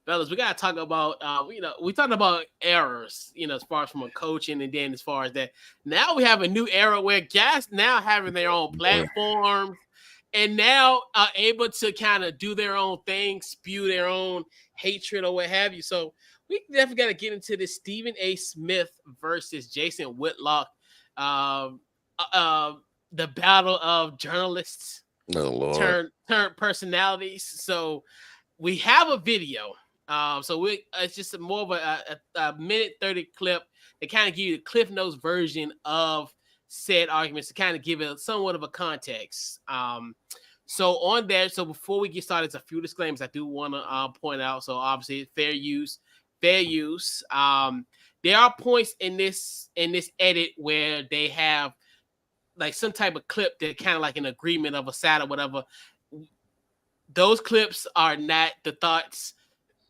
fellas, we gotta talk about we talked about errors, as far as from a coaching, and then as far as that, now we have a new era where guys now having their own platforms and now are able to kind of do their own thing, spew their own hatred or what have you. So we definitely got to get into this Stephen A. Smith versus Jason Whitlock, the battle of journalists turn personalities. So we have a video. So it's just more of a minute 30 clip that kind of give you the Cliff Notes version of said arguments, to kind of give it somewhat of a context. So on there, so before we get started, it's a few disclaimers I do want to point out. So obviously, fair use. There are points in this edit where they have like some type of clip that kind of like an agreement of a side or whatever. Those clips are not the thoughts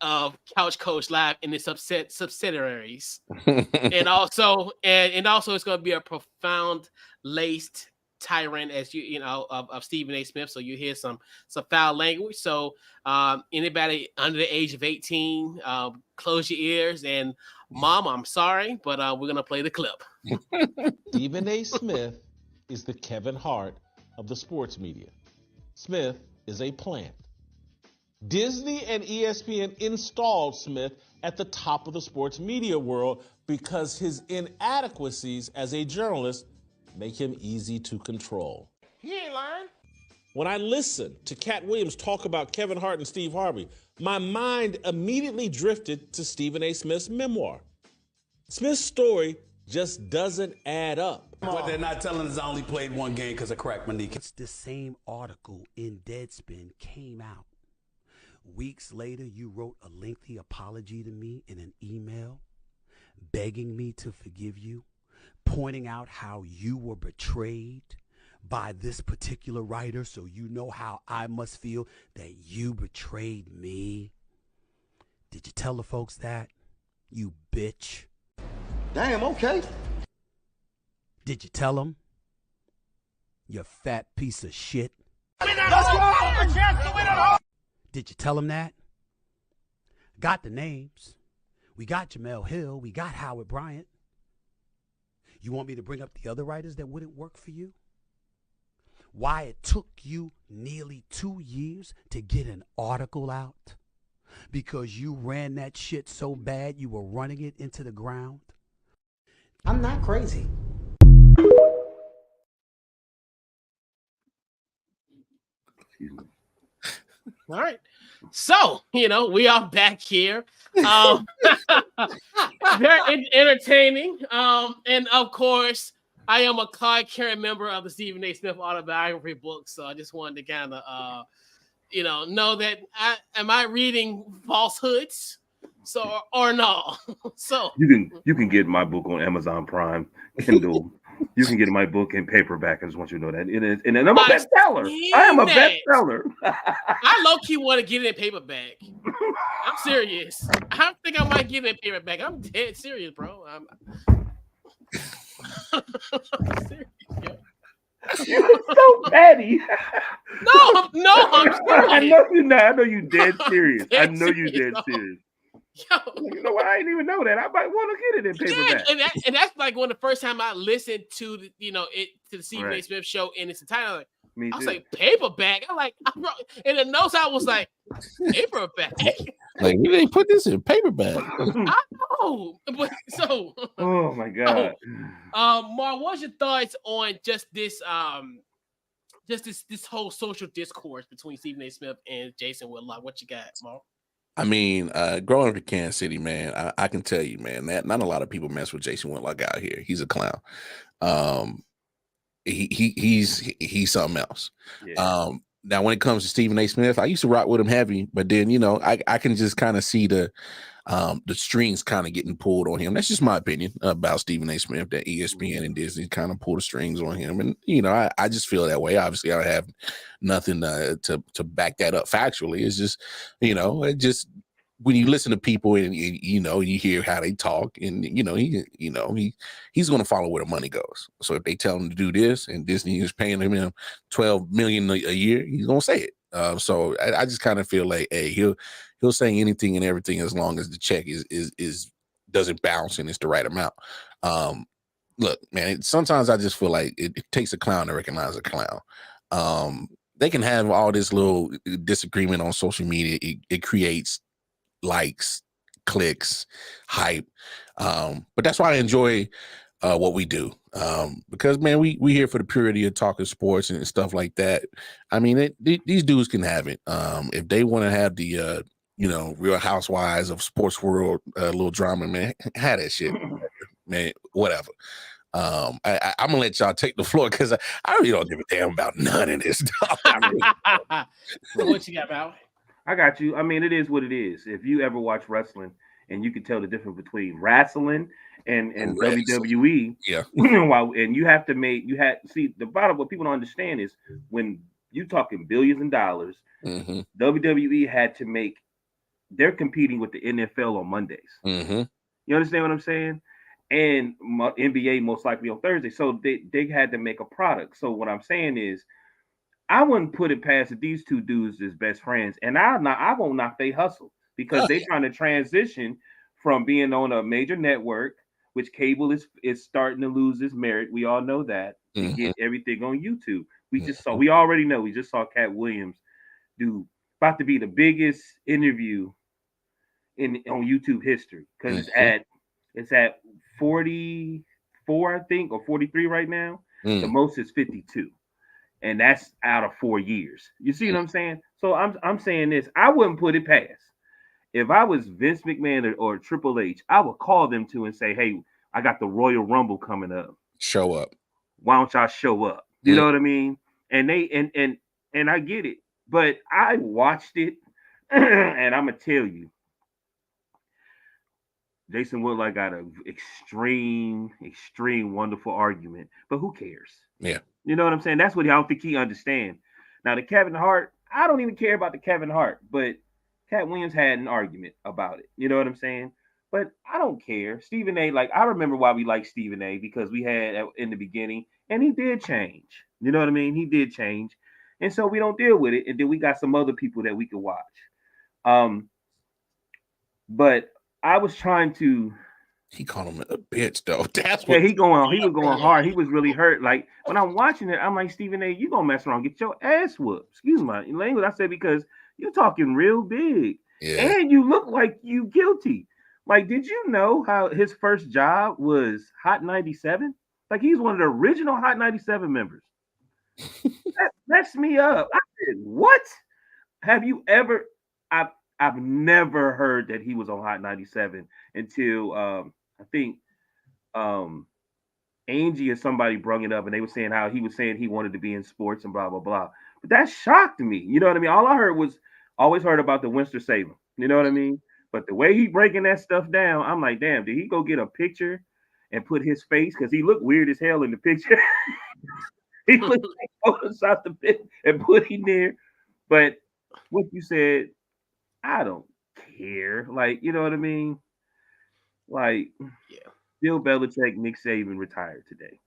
of Couch Coach Live and its subsidiaries. and also it's going to be a profound laced tyrant, as of Stephen A. Smith. So you hear some foul language. So anybody under the age of 18, close your ears. And Mom, I'm sorry, but we're going to play the clip. Stephen A. Smith is the Kevin Hart of the sports media. Smith is a plant. Disney and ESPN installed Smith at the top of the sports media world because his inadequacies as a journalist make him easy to control. He ain't lying. When I listened to Cat Williams talk about Kevin Hart and Steve Harvey, my mind immediately drifted to Stephen A. Smith's memoir. Smith's story just doesn't add up. What they're not telling us, I only played one game because I cracked my kneecap. It's the same article in Deadspin came out. Weeks later, you wrote a lengthy apology to me in an email, begging me to forgive you, pointing out how you were betrayed by this particular writer, so you know how I must feel that you betrayed me. Did you tell the folks that, you bitch? Damn, okay. Did you tell them? You fat piece of shit. Let's go! Did you tell him that? Got the names. We got Jamel Hill. We got Howard Bryant. You want me to bring up the other writers that wouldn't work for you? Why it took you nearly 2 years to get an article out? Because you ran that shit so bad you were running it into the ground? I'm not crazy. All right. So, we are back here. Very entertaining. And of course, I am a card-carrying member of the Stephen A. Smith autobiography book. So I just wanted to kind of, know that am I reading falsehoods? So, or no? So You can get my book on Amazon Prime, Kindle. You can get my book in paperback. I just want you to know that. And I'm a bestseller. I am a bestseller. I low-key want to get it in paperback. I'm serious. I think I might get it in paperback. I'm dead serious, bro. I'm serious, yo. You're so petty. No, I'm serious. I know you're not. I know you're dead serious. I Dead know you're serious, dead no. serious. Yo. You know what? I didn't even know that. I might want to get it in paperback. Yeah, and that's like one of the first time I listened to the, to the Stephen A. Right. Smith show in its entirety. Me I was too. like, paperback. I'm like, in the notes I was like, paperback. Like, we didn't put this in paperback. I know, but so. Oh my god. Mar, what's your thoughts on just this whole social discourse between Stephen A. Smith and Jason Whitlock? What you got, Mar? I mean, growing up in Kansas City, man, I can tell you, man, that not a lot of people mess with Jason Whitlock out here. He's a clown. He's something else. Yeah. Now, when it comes to Stephen A. Smith, I used to rock with him heavy, but then I can just kind of see the strings kind of getting pulled on him. That's just my opinion about Stephen A. Smith. That ESPN and Disney kind of pull the strings on him, and I just feel that way. Obviously, I don't have nothing to back that up factually. It's just it just when you listen to people and you hear how they talk, and he's going to follow where the money goes. So if they tell him to do this, and Disney is paying him $12 million a year, he's going to say it. So I just kind of feel like, hey, he'll say anything and everything as long as the check is doesn't bounce and it's the right amount. Look, man, sometimes I just feel like it takes a clown to recognize a clown. They can have all this little disagreement on social media. It creates likes, clicks, hype. But that's why I enjoy what we do. Because, man, we here for the purity of talking sports and stuff like that. I mean, these dudes can have it. If they want to have the Real Housewives of Sports World little drama, man, have that shit, man, whatever. I'm gonna let y'all take the floor because I really don't give a damn about none of this stuff. What you got, Val? I got you. I mean, it is what it is. If you ever watch wrestling and you can tell the difference between wrestling and WWE, yeah. And see the bottom. What people don't understand is when you talking billions of dollars, WWE had to make. They're competing with the NFL on Mondays. Mm-hmm. You understand what I'm saying? And NBA most likely on Thursday. So they had to make a product. So what I'm saying is, I wouldn't put it past that these two dudes is best friends, and I won't knock they hustle because they're trying to transition from being on a major network, which cable is starting to lose its merit. We all know that to get everything on YouTube. We already know. We just saw Cat Williams do about to be the biggest interview on YouTube history because it's at 44, I think, or 43 right now. The most is 52. And that's out of 4 years. You see what I'm saying? So I'm saying this. I wouldn't put it past. If I was Vince McMahon or Triple H, I would call them to and say, hey, I got the Royal Rumble coming up. Show up. Why don't y'all show up? You know what I mean? And they and I get it. But I watched it, and I'm gonna tell you, Jason Whitlock got an extreme wonderful argument. But who cares? Yeah. You know what I'm saying? That's what I don't think he understands. Now, the Kevin Hart, I don't even care about the Kevin Hart, but Cat Williams had an argument about it. You know what I'm saying? But I don't care. Stephen A., I remember why we liked Stephen A., because we had in the beginning, and he did change. You know what I mean? He did change. And so we don't deal with it. And then we got some other people that we could watch. But I was trying to. He called him a bitch though. That's Yeah, what. he was going hard. He was really hurt. Like when I'm watching it, I'm like, Stephen A, you gonna mess around, get your ass whooped. Excuse my language. I said because you're talking real big. Yeah. And you look like you guilty. Like, did you know how his first job was Hot 97? Like he's one of the original Hot 97 members. That messed me up. I said, what? Have you ever? I've never heard that he was on Hot 97 until I think Angie or somebody brung it up, and they were saying how he was saying he wanted to be in sports and blah blah blah. But that shocked me. You know what I mean? All I heard was always heard about the Winston Saban. You know what I mean? But the way he breaking that stuff down, I'm like, damn, did he go get a picture and put his face? Because he looked weird as hell in the picture. He looked like photoshopped the pit and put him there. But what you said, I don't care. Like, you know what I mean? Like, Yeah. Bill Belichick, Nick Saban retired today.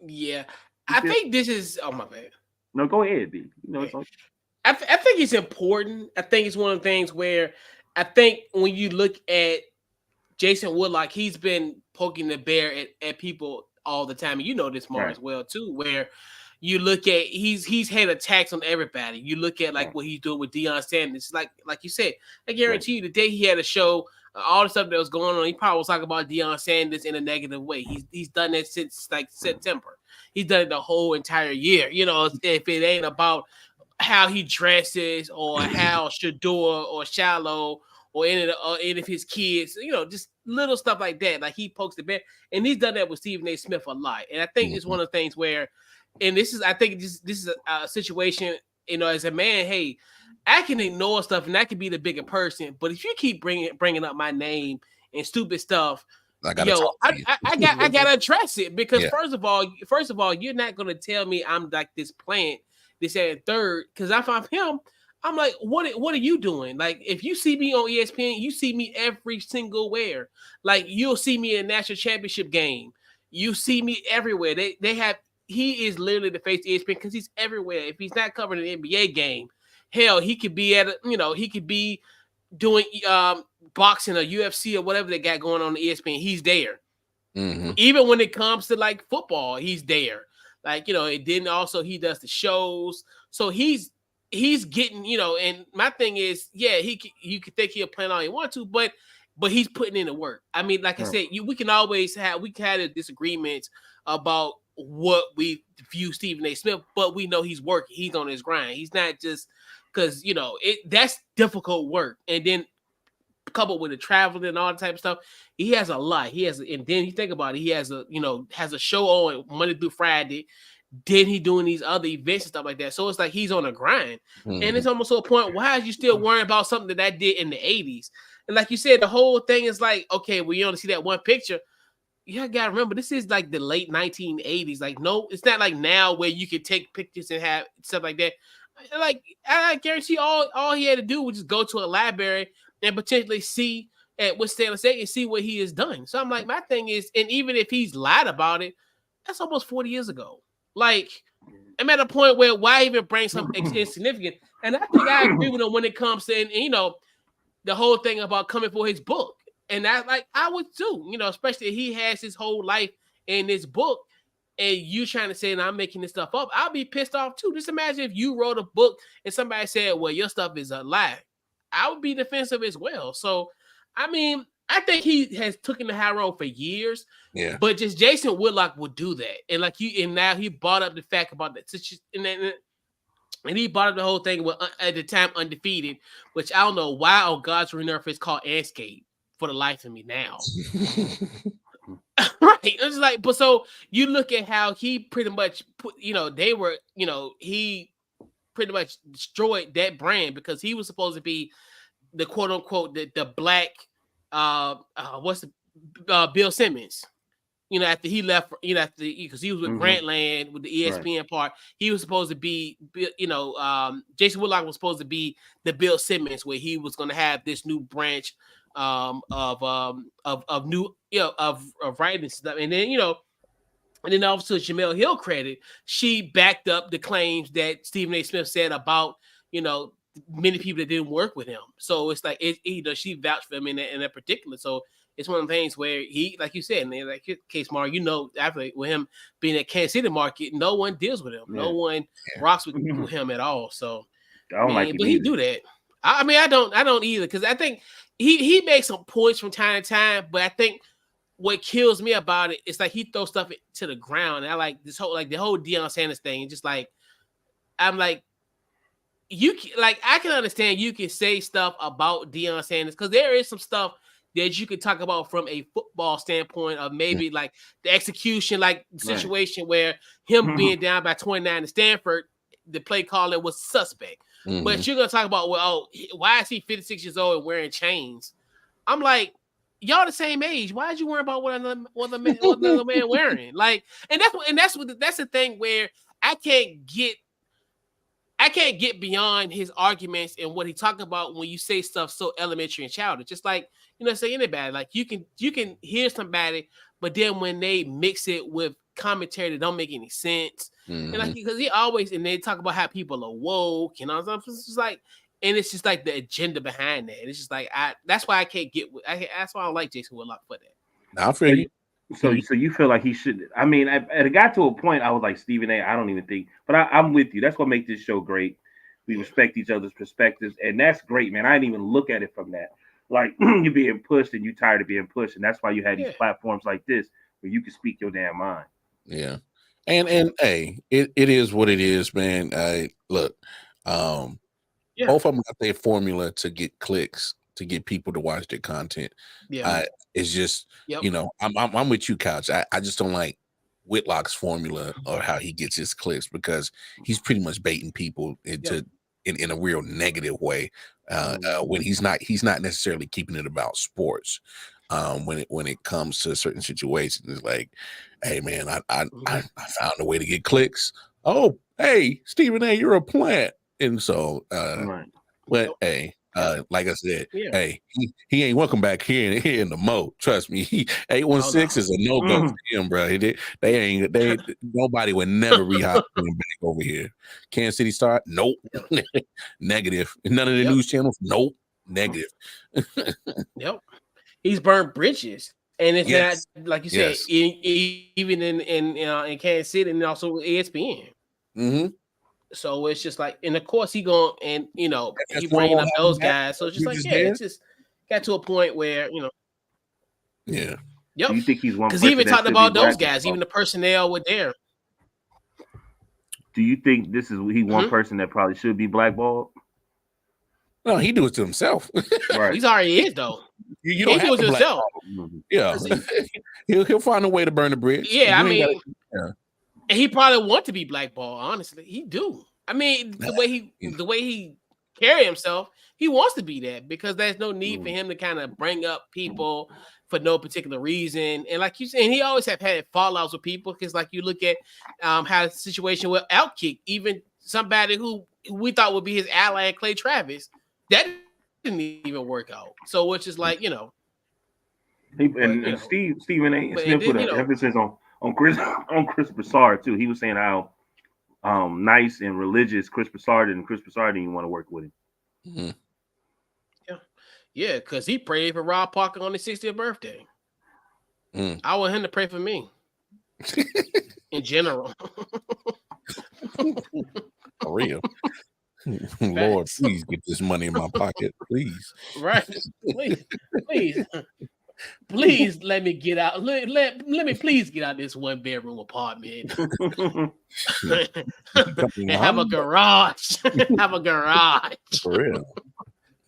Yeah. I think this is. Oh my bad. No, go ahead, B. You know, it's on. I think it's important. I think it's one of the things where I think when you look at Jason Whitlock, he's been poking the bear at people all the time. And you know this, Mar, Right. as well, too, where you look at he's had attacks on everybody. You look at like what he's doing with Deion Sanders. Like you said, I guarantee you the day he had a show, all the stuff that was going on, he probably was talking about Deion Sanders in a negative way. He's done that since like September. He's done it the whole entire year. You know, if it ain't about how he dresses or how Shador or Shallow or any of his kids, you know, just little stuff like that. Like he pokes the bear, and he's done that with Stephen A. Smith a lot. And I think it's one of the things where, and this is, I think this is a situation, you know, as a man, hey, I can ignore stuff and I can be the bigger person, but if you keep bringing up my name and stupid stuff, I gotta address it because first of all, you're not gonna tell me I'm like this plant, this and third. Because if I'm him, I'm like, what are you doing? Like, if you see me on ESPN, you see me every single where. Like, you'll see me in a national championship game. You see me everywhere. He is literally the face of ESPN because he's everywhere. If he's not covering an NBA game, hell, he could be he could be doing boxing or UFC or whatever they got going on ESPN. He's there. Mm-hmm. Even when it comes to like football, he's there. Like, you know, it didn't also he does the shows. So he's getting, you know, and my thing is, yeah, you could think he'll plan all he want to, but he's putting in the work. I mean, like I said, we can have a disagreements about what we view Stephen A. Smith, but we know he's working. He's on his grind. He's not just because, you know, that's difficult work. And then coupled with the traveling and all that type of stuff, he has a lot. And then you think about it, he has a show on Monday through Friday. Then he doing these other events and stuff like that. So it's like he's on a grind. Mm-hmm. And it's almost to a point, why are you still worrying about something that I did in the 80s? And like you said, the whole thing is like, okay, well, you only see that one picture. You gotta remember, this is like the late 1980s. Like, no, it's not like now where you can take pictures and have stuff like that. Like, I guarantee all he had to do was just go to a library and potentially see at what Stanley say and see what he has done. So I'm like, my thing is, and even if he's lied about it, that's almost 40 years ago. Like, I'm at a point where why even bring something insignificant? And I think I agree with him when it comes to, and you know, the whole thing about coming for his book. And I would too, you know, especially if he has his whole life in this book and you trying to say, and I'm making this stuff up, I'll be pissed off too. Just imagine if you wrote a book and somebody said, well, your stuff is a lie. I would be defensive as well. So, I mean, I think he has taken the high road for years. Yeah. But just Jason Whitlock would do that. And and now he brought up the fact about that. And he brought up the whole thing with at the time undefeated, which I don't know why on God's green earth it's called Anscape for the life of me now. Right. It's like, but so you look at how he pretty much put, you know, he pretty much destroyed that brand because he was supposed to be the quote unquote the black Bill Simmons, you know, after he left, you know, because he was with Grantland with the ESPN part, he was supposed to be, you know, Jason Whitlock was supposed to be the Bill Simmons where he was going to have this new branch of new, you know, of writing stuff. And then, you know, And then also Jamel Hill credit, she backed up the claims that Stephen A. Smith said about, many people that didn't work with him. So it's like she vouched for him in that particular. So it's one of the things where he, like you said, and like case Mar, after with him being at Kansas City market, no one deals with him. Yeah. No one rocks with him at all. So I don't like it but either. he do that. I don't either, because I think he makes some points from time to time, but I think what kills me about it is like he throws stuff to the ground. And I like this whole the whole Deion Sanders thing. And just like I'm like, I can understand you can say stuff about Deion Sanders because there is some stuff that you could talk about from a football standpoint of maybe like the execution, like situation where him being down by 29 to Stanford, the play calling was suspect. But you're gonna talk about, why is he 56 years old and wearing chains? I'm like, y'all the same age. Why did you worry about what another man wearing? Like, and that's the thing where I can't get beyond his arguments and what he talked about when you say stuff so elementary and childish. Just like, say anybody, like you can hear somebody, but then when they mix it with commentary that don't make any sense, and like because he always, and they talk about how people are woke and all stuff. It's just like, and it's just like the agenda behind that. And it's just like that's why I can't get. That's why I don't like Jason Whitlock for that. I feel you. So you feel like he should? I mean, it got to a point I was like, Stephen A. I don't even think, but I'm with you. That's what makes this show great. We respect each other's perspectives, and that's great, man. I didn't even look at it from that. Like you're being pushed, and you're tired of being pushed, and that's why you had these platforms like this where you can speak your damn mind. Yeah, and hey, it is what it is, man. Look, both of them got their formula to get clicks, to get people to watch their content. Yeah, it's just I'm with you, Couch. I just don't like Whitlock's formula or how he gets his clicks because he's pretty much baiting people into in a real negative way when he's not necessarily keeping it about sports. When it comes to certain situations, it's like, hey man, I found a way to get clicks. Oh, hey, Stephen A., you're a plant, and so but hey. Like I said, hey, he ain't welcome back here in the Mo. Trust me, 816 is a no-go for him, bro. They nobody would never rehire him back over here. Kansas City Star, nope. Negative. None of the news channels, nope. Negative. He's burned bridges, and it's not like you said, even in Kansas City and also with ESPN. So it's just like, and of course he going and he bringing up those guys. So it's just like, it's just got to a point where Do you think he's one? Because he even talked about those guys, even the personnel were there. Do you think this is one person that probably should be blackballed? No, he do it to himself. Right, he's already is though. You don't have to himself. Yeah, he'll find a way to burn the bridge. Yeah, I mean. And he probably want to be blackballed. Honestly, he do. I mean, the way he carry himself, he wants to be that because there's no need for him to kind of bring up people for no particular reason. And like you said, and he always have had fallouts with people because, like you look at how the situation with Outkick, even somebody who we thought would be his ally, Clay Travis, that didn't even work out. So it's just like Stephen A. Smith put an emphasis on Chris Broussard too. He was saying how nice and religious Chris Broussard didn't want to work with him. Yeah, because he prayed for Rob Parker on his 60th birthday. I want him to pray for me. In general. For real. Lord, please get this money in my pocket, please. Right. Please let me get out. Let me please get out this 1-bedroom apartment. And have a garage. Have a garage. For real.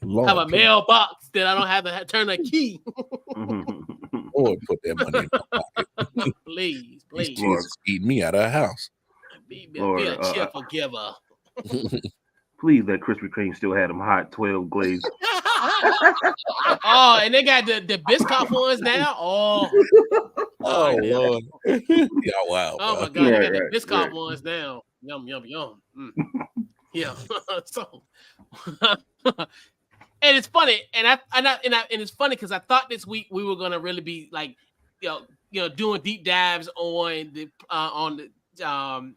Lord, have a mailbox that I don't have to turn a key. Lord, put that money in my pocket. Please. Jesus, eat me out of the house. Be a cheerful giver. Please let Krispy Kreme still have them hot 12 glazed. Oh, and they got the Biscoff ones now. Oh Lord. Yeah, wow. Oh my God, they got the Biscoff ones now. Yum. Yeah. So and it's funny, and it's funny because I thought this week we were gonna really be like, doing deep dives on the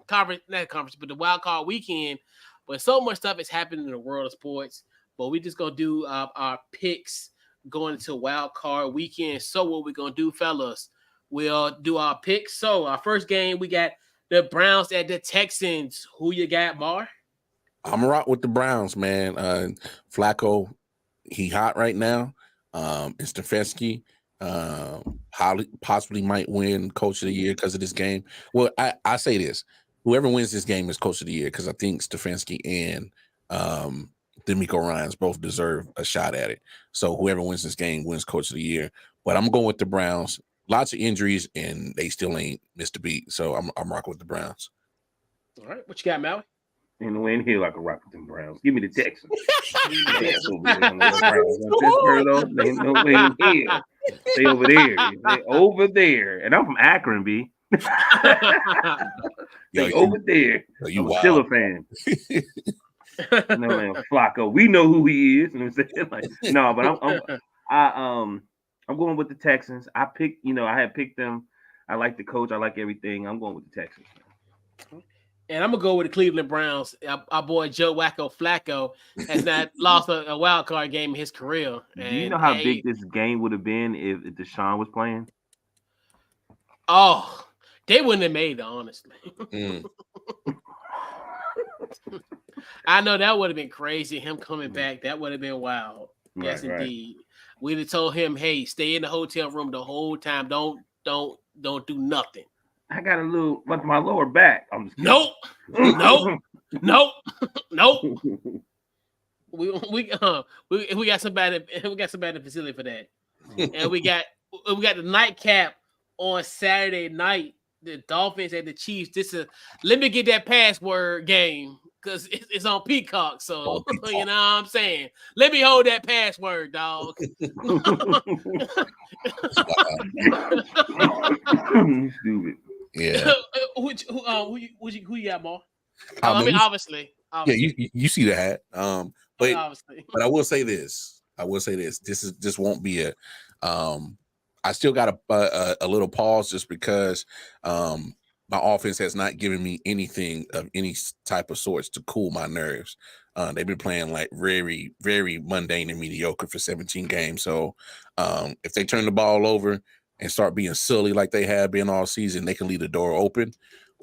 conference, not conference, but the wild card weekend. But so much stuff is happening in the world of sports. But we just gonna do our picks going into wild card weekend. So what we're gonna do, fellas? We'll do our picks. So our first game, we got the Browns at the Texans. Who you got, Mar? I'm rock with the Browns, man. Flacco, he hot right now. It's Stefanski. Possibly might win Coach of the Year because of this game. Well, I say this: whoever wins this game is Coach of the Year because I think Stefanski and D'Amico Ryans both deserve a shot at it. So whoever wins this game wins Coach of the Year. But I'm going with the Browns. Lots of injuries and they still ain't missed a beat. So I'm rocking with the Browns. All right, what you got, Maui? And when here, I can rock with them Browns. Give me the Texans. Ain't no way in here. They over there. They over there. And I'm from Akron, B. They over there. I'm a Steelers fan. No, man, Flacco. We know who he is. You know what I'm saying? Like, no, but I'm going with the Texans. I had picked them. I like the coach. I like everything. I'm going with the Texans. And I'm gonna go with the Cleveland Browns. Our boy Joe Flacco has not lost a wild card game in his career. Do you know how big this game would have been if Deshaun was playing? Oh, they wouldn't have made it, honestly. I know that would have been crazy. Him coming back, that would have been wild. Right, yes, indeed. We'd have told him, "Hey, stay in the hotel room the whole time. Don't do nothing." I got a little like my lower back. I'm just nope. We got somebody in the facility for that. And we got the nightcap on Saturday night. The Dolphins and the Chiefs. Let me get that password game because it's on Peacock. So you know what I'm saying. Let me hold that password, dog. Stupid. Yeah. Who you got, Mar? I mean, obviously. Yeah, you see that. But obviously. But I will say this. This won't be a. I still got a little pause just because my offense has not given me anything of any type of sorts to cool my nerves. They've been playing like very, very mundane and mediocre for 17 games. So if they turn the ball over and start being silly like they have been all season, they can leave the door open.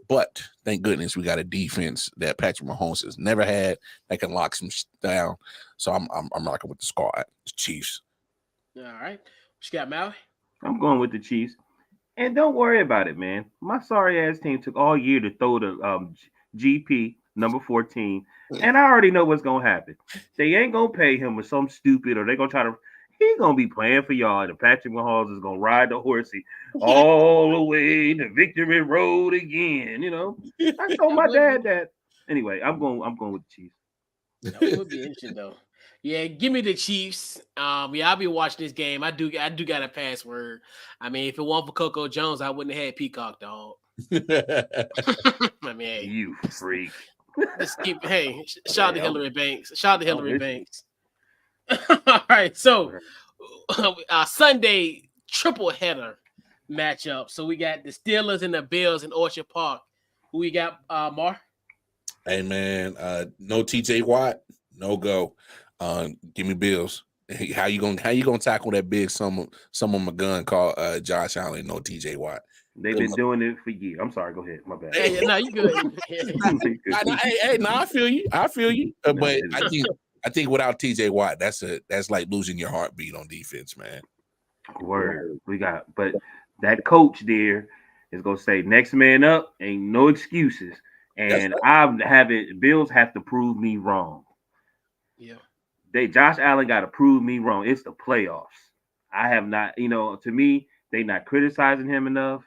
But thank goodness we got a defense that Patrick Mahomes has never had that can lock some down. So I'm rocking with the squad, the Chiefs. All right, what you got, Maui? I'm going with the Chiefs, and don't worry about it, man. My sorry ass team took all year to throw the GP number 14, and I already know what's gonna happen. They ain't gonna pay him with some stupid, or they gonna try to. He's gonna be playing for y'all. And Patrick Mahomes is gonna ride the horsey all the way to victory road again. You know, I told my dad that. Anyway, I'm going with the Chiefs. That would be interesting though. Yeah, give me the Chiefs. Yeah, I'll be watching this game. I do got a password. I mean, if it weren't for Coco Jones, I wouldn't have had Peacock, dog. I mean, hey, you freak. Let's keep. Hey, shout out to Hillary Banks. Shout out to Hillary Banks. All right, so Sunday triple header matchup. So we got the Steelers and the Bills in Orchard Park. Who we got, Mar? Hey man, no TJ Watt, no go. Give me Bills. How you gonna tackle that big someone my gun called Josh Allen? No TJ Watt. They've been doing it for years. I'm sorry. Go ahead. My bad. Hey, no, you good. I feel you. But I think without TJ Watt, that's like losing your heartbeat on defense, man. Word. But that coach there is gonna say next man up, ain't no excuses. And Bills have to prove me wrong. Yeah. Josh Allen got to prove me wrong. It's the playoffs. I have not, to me, they not criticizing him enough.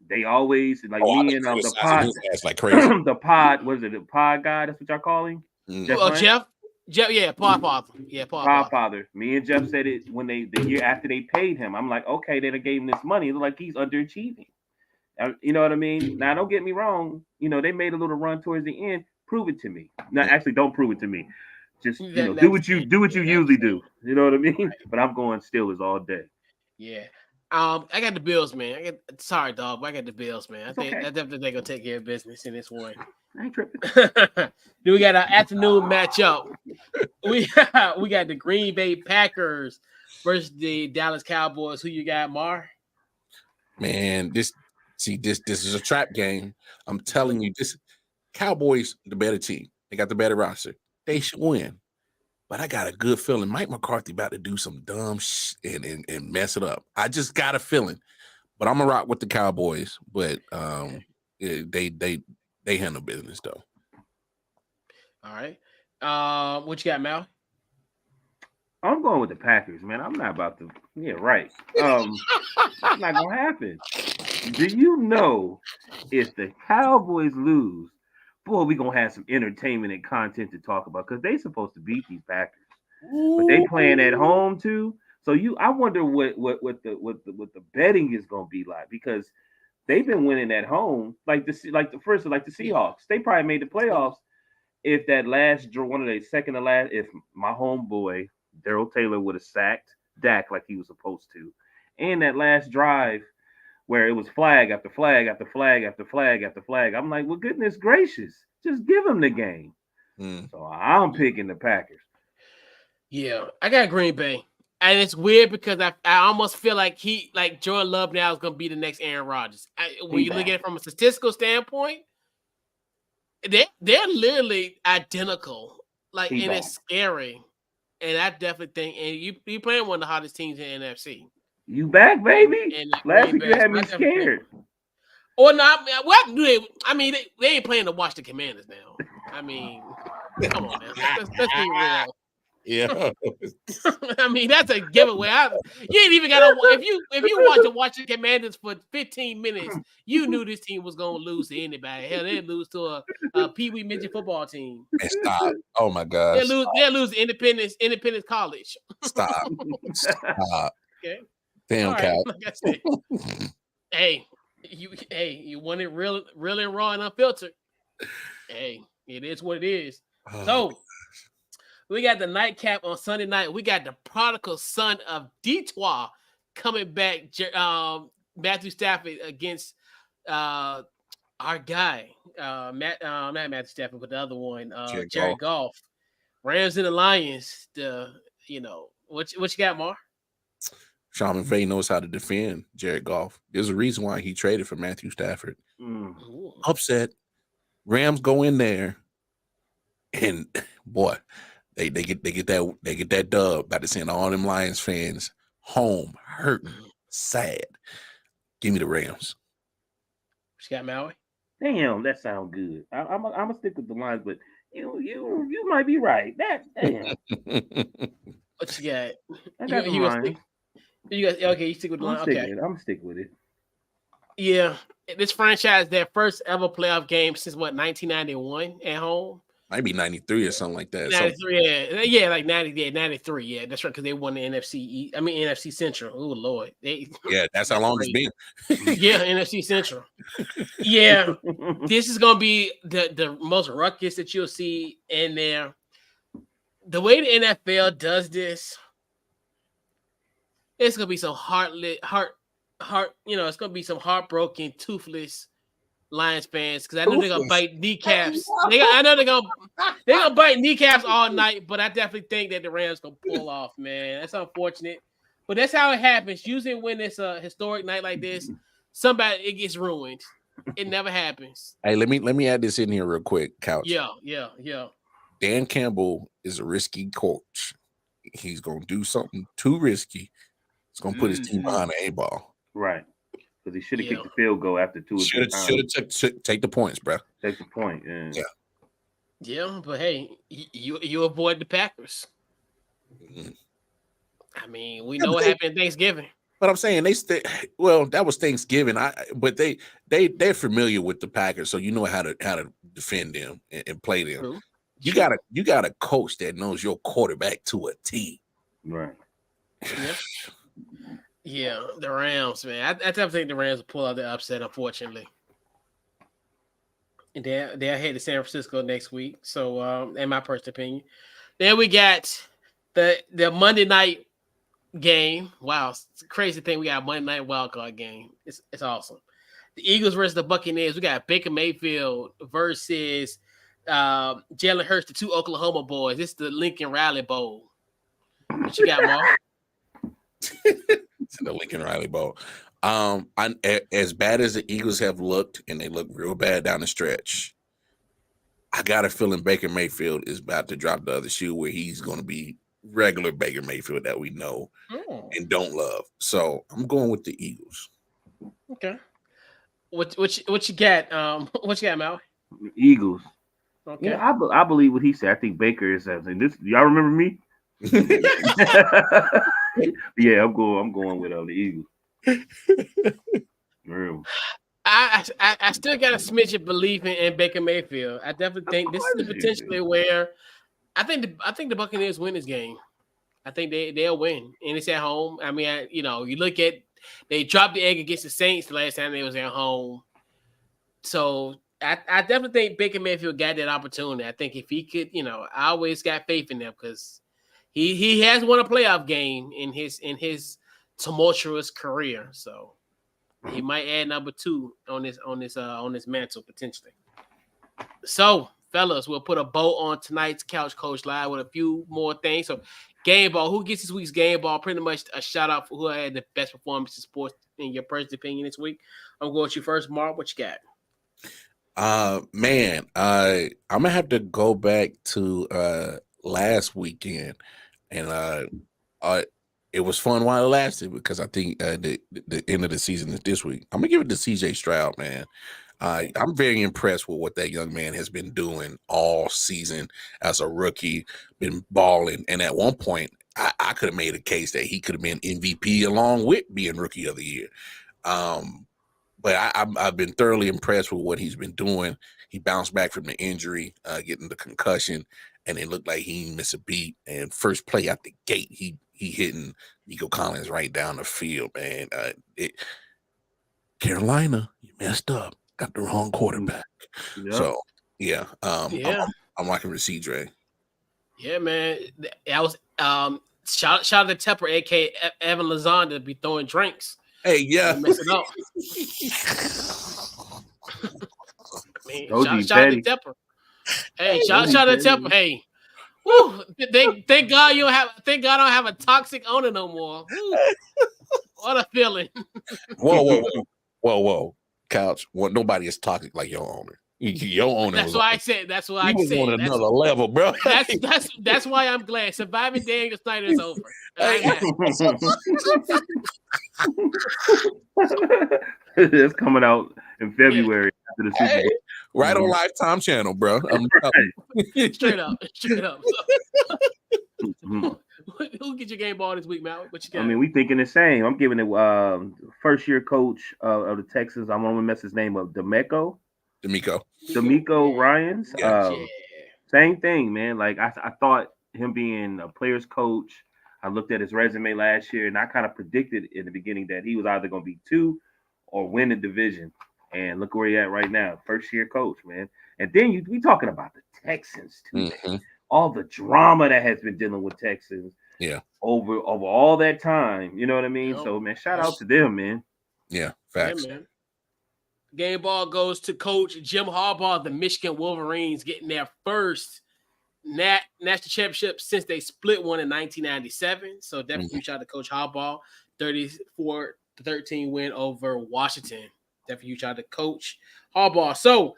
They always me and the pod. Like crazy. The pod, was it the pod guy? That's what y'all call him? Jeff, yeah, pod father. Yeah, pod father. Me and Jeff said it when the year after they paid him. I'm like, okay, they gave him this money. It's like he's underachieving. You know what I mean? Now, don't get me wrong. They made a little run towards the end. Prove it to me. No, actually, don't prove it to me. Just do what you usually do. You know what I mean? But I'm going Steelers all day. Yeah, I got the Bills, man. Sorry, dog, but I got the Bills, man. I think okay. they're gonna take care of business in this one. I ain't tripping. Then we got an afternoon matchup. We got the Green Bay Packers versus the Dallas Cowboys. Who you got, Mar? Man, this is a trap game. I'm telling you, this Cowboys the better team. They got the better roster. They should win. But I got a good feeling Mike McCarthy about to do some dumb and mess it up. I just got a feeling. But I'm gonna rock with the Cowboys. But they handle business though. All right. What you got, Mal? I'm going with the Packers, man. I'm not about to. Yeah, right. It's not gonna happen. Do you know if the Cowboys lose, boy, we gonna have some entertainment and content to talk about because they supposed to beat these Packers, but they playing at home too. So I wonder what the betting is gonna be like because they've been winning at home, like the Seahawks. They probably made the playoffs if that last one of the second to last, if my homeboy Daryl Taylor would have sacked Dak like he was supposed to, and that last drive where it was flag after flag after flag after flag after flag. I'm like, well, goodness gracious, just give him the game. So I'm picking the Packers. Yeah, I got Green Bay. And it's weird because I almost feel like Jordan Love now is going to be the next Aaron Rodgers. When you look at it from a statistical standpoint, they're literally identical. And it's scary. And I definitely think, and you playing one of the hottest teams in the NFC. You back, baby? And Last week you had me scared. Or not? What do they? I mean, they ain't playing to watch the Commanders now. I mean, come on now. Let's be real. Yeah. I mean, that's a giveaway. You ain't even got to. If you watch the Commanders for 15 minutes, you knew this team was gonna lose to anybody. Hell, they'd lose to a Pee Wee midget football team. Stop! Oh my God! They'll lose to Independence College. Stop! Okay. Damn, Cal. Like I said, you want it real and raw and unfiltered. Hey, it is what it is. So we got the nightcap on Sunday night. We got the prodigal son of Detroit coming back. Matthew Stafford against our guy, not Matthew Stafford, but the other one, Jared Goff. Rams and the Lions. What you got, Mar? Sean McVay knows how to defend Jared Goff. There's a reason why he traded for Matthew Stafford. Upset. Rams go in there, and boy, they get that dub by sending all them Lions fans home, hurting, sad. Give me the Rams. What you got, Maui? Damn, that sounds good. I'm gonna stick with the Lions, but you might be right. Damn. What you got? I got the Lions. Okay, you stick with the Lions. Okay, I'm gonna stick with it. Yeah, this franchise, their first ever playoff game since 1991 at home. Might be 93 or something like that. 93, yeah, like 93, yeah, that's right, because they won the NFC Central. Oh Lord, yeah, that's how long it's been. Yeah, NFC Central. Yeah, this is gonna be the most ruckus that you'll see in there. The way the NFL does this, it's gonna be some it's gonna be some heartbroken, toothless Lions fans because I know they're gonna bite kneecaps. I know they're gonna bite kneecaps all night, but I definitely think that the Rams gonna pull off, man. That's unfortunate, but that's how it happens. Usually, when it's a historic night like this, it gets ruined. It never happens. Hey, let me add this in here real quick, Couch. Yeah. Dan Campbell is a risky coach. He's gonna do something too risky. He's gonna put his team behind the A-ball. Right. Because he should have kicked the field goal after 2 or 3 times. Should have take the points, bro. Take the point. Yeah, but hey, you avoid the Packers. I mean, we know what happened at Thanksgiving. But I'm saying that was Thanksgiving. But they're familiar with the Packers, so you know how to defend them and play them. True. You got a coach that knows your quarterback to a T. Right. Yeah, the Rams, man. I definitely think the Rams will pull out the upset, unfortunately. And they're headed to San Francisco next week. So, in my personal opinion, then we got the Monday night game. Wow, it's a crazy thing. We got a Monday night wildcard game. It's awesome. The Eagles versus the Buccaneers. We got Baker Mayfield versus Jalen Hurts, the two Oklahoma boys. This is the Lincoln Riley Bowl. What you got, Mark? It's the Lincoln Riley Bowl. As bad as the Eagles have looked, and they look real bad down the stretch, I got a feeling Baker Mayfield is about to drop the other shoe where he's going to be regular Baker Mayfield that we know and don't love. So I'm going with the Eagles. Okay. What you got? What you got, Mal? Eagles. Okay. Yeah, I believe what he said. I think Baker is saying this. Y'all remember me? Yeah, I'm going with the Eagles. Real. I still got a smidge of belief in Baker Mayfield. I definitely think this is potentially where I think the Buccaneers win this game. I think they'll win, and it's at home. I mean, you look at they dropped the egg against the Saints the last time they was at home, so I definitely think Baker Mayfield got that opportunity. I think if he could, I always got faith in them because he has won a playoff game in his tumultuous career, so he might add number 2 on this mantle potentially. So, fellas, we'll put a bow on tonight's Couch Coach Live with a few more things. So, game ball. Who gets this week's game ball? Pretty much a shout out for who had the best performance in sports in your personal opinion this week. I'm going with you first, Mark. What you got? Man, I'm gonna have to go back to last weekend, and it was fun while it lasted because I think the end of the season is this week. I'm gonna give it to CJ Stroud, man. I'm very impressed with what that young man has been doing all season as a rookie, been balling. And at one point, I could have made a case that he could have been MVP along with being Rookie of the Year. But I've been thoroughly impressed with what he's been doing. He bounced back from the injury, getting the concussion, and it looked like he didn't miss a beat. And first play out the gate, he hitting Nico Collins right down the field, man. Carolina, you messed up. Got the wrong quarterback. Yep. So yeah, I'm rocking with CJ. Yeah, man. I was shout out to Tepper, aka Evan Lazon, to be throwing drinks. Hey, yeah, mess it up. Man, shout out to Tepper. Hey, shout out to Tepper. Hey, woo, thank God you don't have. Thank God I don't have a toxic owner no more. Woo. What a feeling. Whoa. Couch. Well, nobody is toxic like your owner. Your owner. That's why I said. That's why I said. On another level, bro. That's why I'm glad. Surviving Daniel Snyder is over. It's coming out in February after the Super Bowl. Right on Lifetime channel, bro. Straight up. Who get your game ball this week, Mal? What you got? I mean, we thinking the same. I'm giving it first year coach of the Texans. I'm gonna mess his name up. D'Amico Ryans. Same thing, man. Like I thought him being a player's coach. I looked at his resume last year, and I kind of predicted in the beginning that he was either going to be 2 or win the division. And look where he's at right now, first year coach, man. And then we talking about the Texans too. Mm-hmm. All the drama that has been dealing with Texans, over all that time. You know what I mean? So, man, shout out to them, man. Yeah, facts. Yeah, man. Game ball goes to Coach Jim Harbaugh, the Michigan Wolverines, getting their first national championship since they split one in 1997. So definitely shout out to Coach Harbaugh, 34-13 win over Washington. Definitely shout out to Coach Harbaugh. So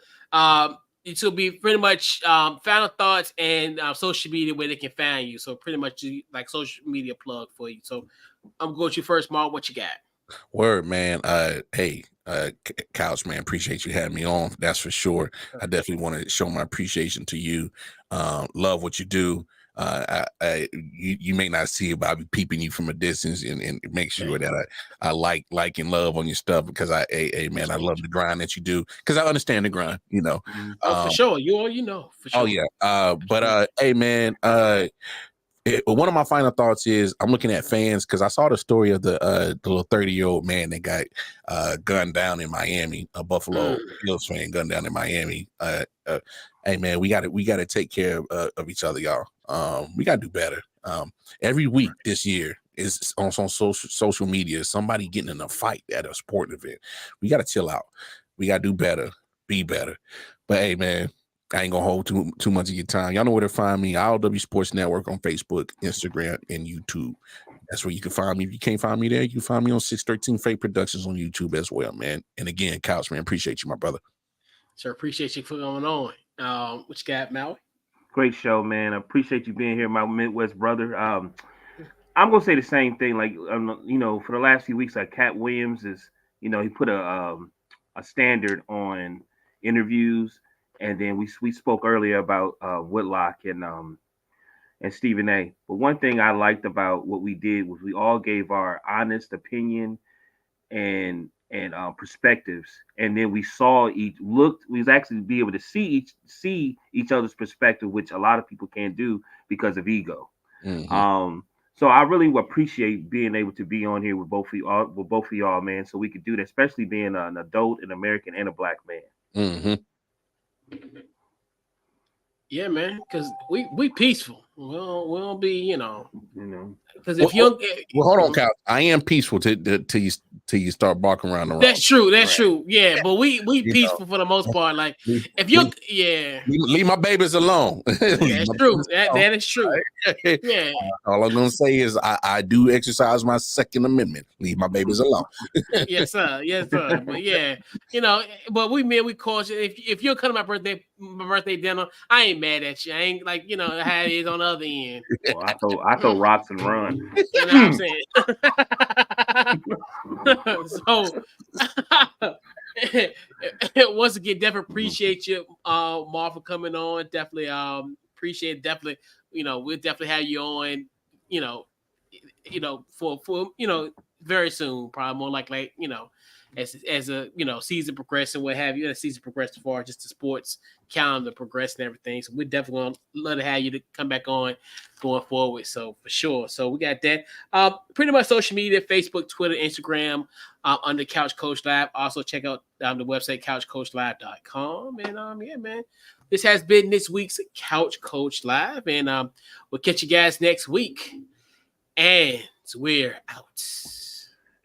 it will be pretty much final thoughts and social media where they can find you. So pretty much like social media plug for you. So I'm going to you first, Mark. What you got? Word, man. Hey, Couch, man, appreciate you having me on. That's for sure. I definitely want to show my appreciation to you. Love what you do. You may not see it, but I'll be peeping you from a distance and make sure that I like and love on your stuff because I love the grind that you do because I understand the grind, you know. For sure. You know, for sure. Oh yeah. But hey, man, one of my final thoughts is I'm looking at fans because I saw the story of the little 30-year-old man that got gunned down in Miami, a Buffalo Bills fan gunned down in Miami. Hey man, we got to take care of each other, y'all. We got to do better. Every week this year, is on social media. Somebody getting in a fight at a sporting event. We got to chill out. We got to do better, be better. But hey, man, I ain't gonna hold too much of your time. Y'all know where to find me. IOW Sports Network on Facebook, Instagram, and YouTube. That's where you can find me. If you can't find me there, you can find me on 613 Fate Productions on YouTube as well, man. And again, Couch, man, appreciate you, my brother. Sir, appreciate you for going on. What you got, Maui? Great show, man. I appreciate you being here, my Midwest brother. I'm gonna say the same thing. Like, you know, for the last few weeks, like Cat Williams is, you know, he put a standard on interviews, and then we spoke earlier about Whitlock and Stephen A. But one thing I liked about what we did was we all gave our honest opinion and perspectives, and then we was actually be able to see each other's perspective, which a lot of people can't do because of ego. Mm-hmm. So I really appreciate being able to be on here with both of y'all, man, so we could do that, especially being an adult, an American, and a black man. Mm-hmm. Yeah, man, because we peaceful. We don't be, you know. Because if well, hold on, Cal. I am peaceful till you start barking around the room. That's true. That's true. Yeah, but we peaceful for the most part. Like if you leave my babies alone. That's true. That is true. Yeah. All I'm gonna say is I do exercise my Second Amendment. Leave my babies alone. Yes, sir. Yes, sir. But yeah, you know, but we caution. If you're coming to my birthday dinner, I ain't mad at you. I ain't like, you know, how it is on the other end. Well, I throw rocks and run. You know what I'm saying? So once again, definitely appreciate you, Marv, for coming on. Definitely appreciate it. Definitely, you know, we'll definitely have you on, you know, for you know, very soon, probably more like you know, as a you know, season progressing, what have you, as season progressed far, just the sports calendar progress and everything. So we're definitely gonna love to have you to come back on going forward. So for sure. So we got that. Pretty much social media, Facebook, Twitter, Instagram, under Couch Coach Live. Also check out the website couchcoachlive.com. And yeah, man. This has been this week's Couch Coach Live. And we'll catch you guys next week. And we're out.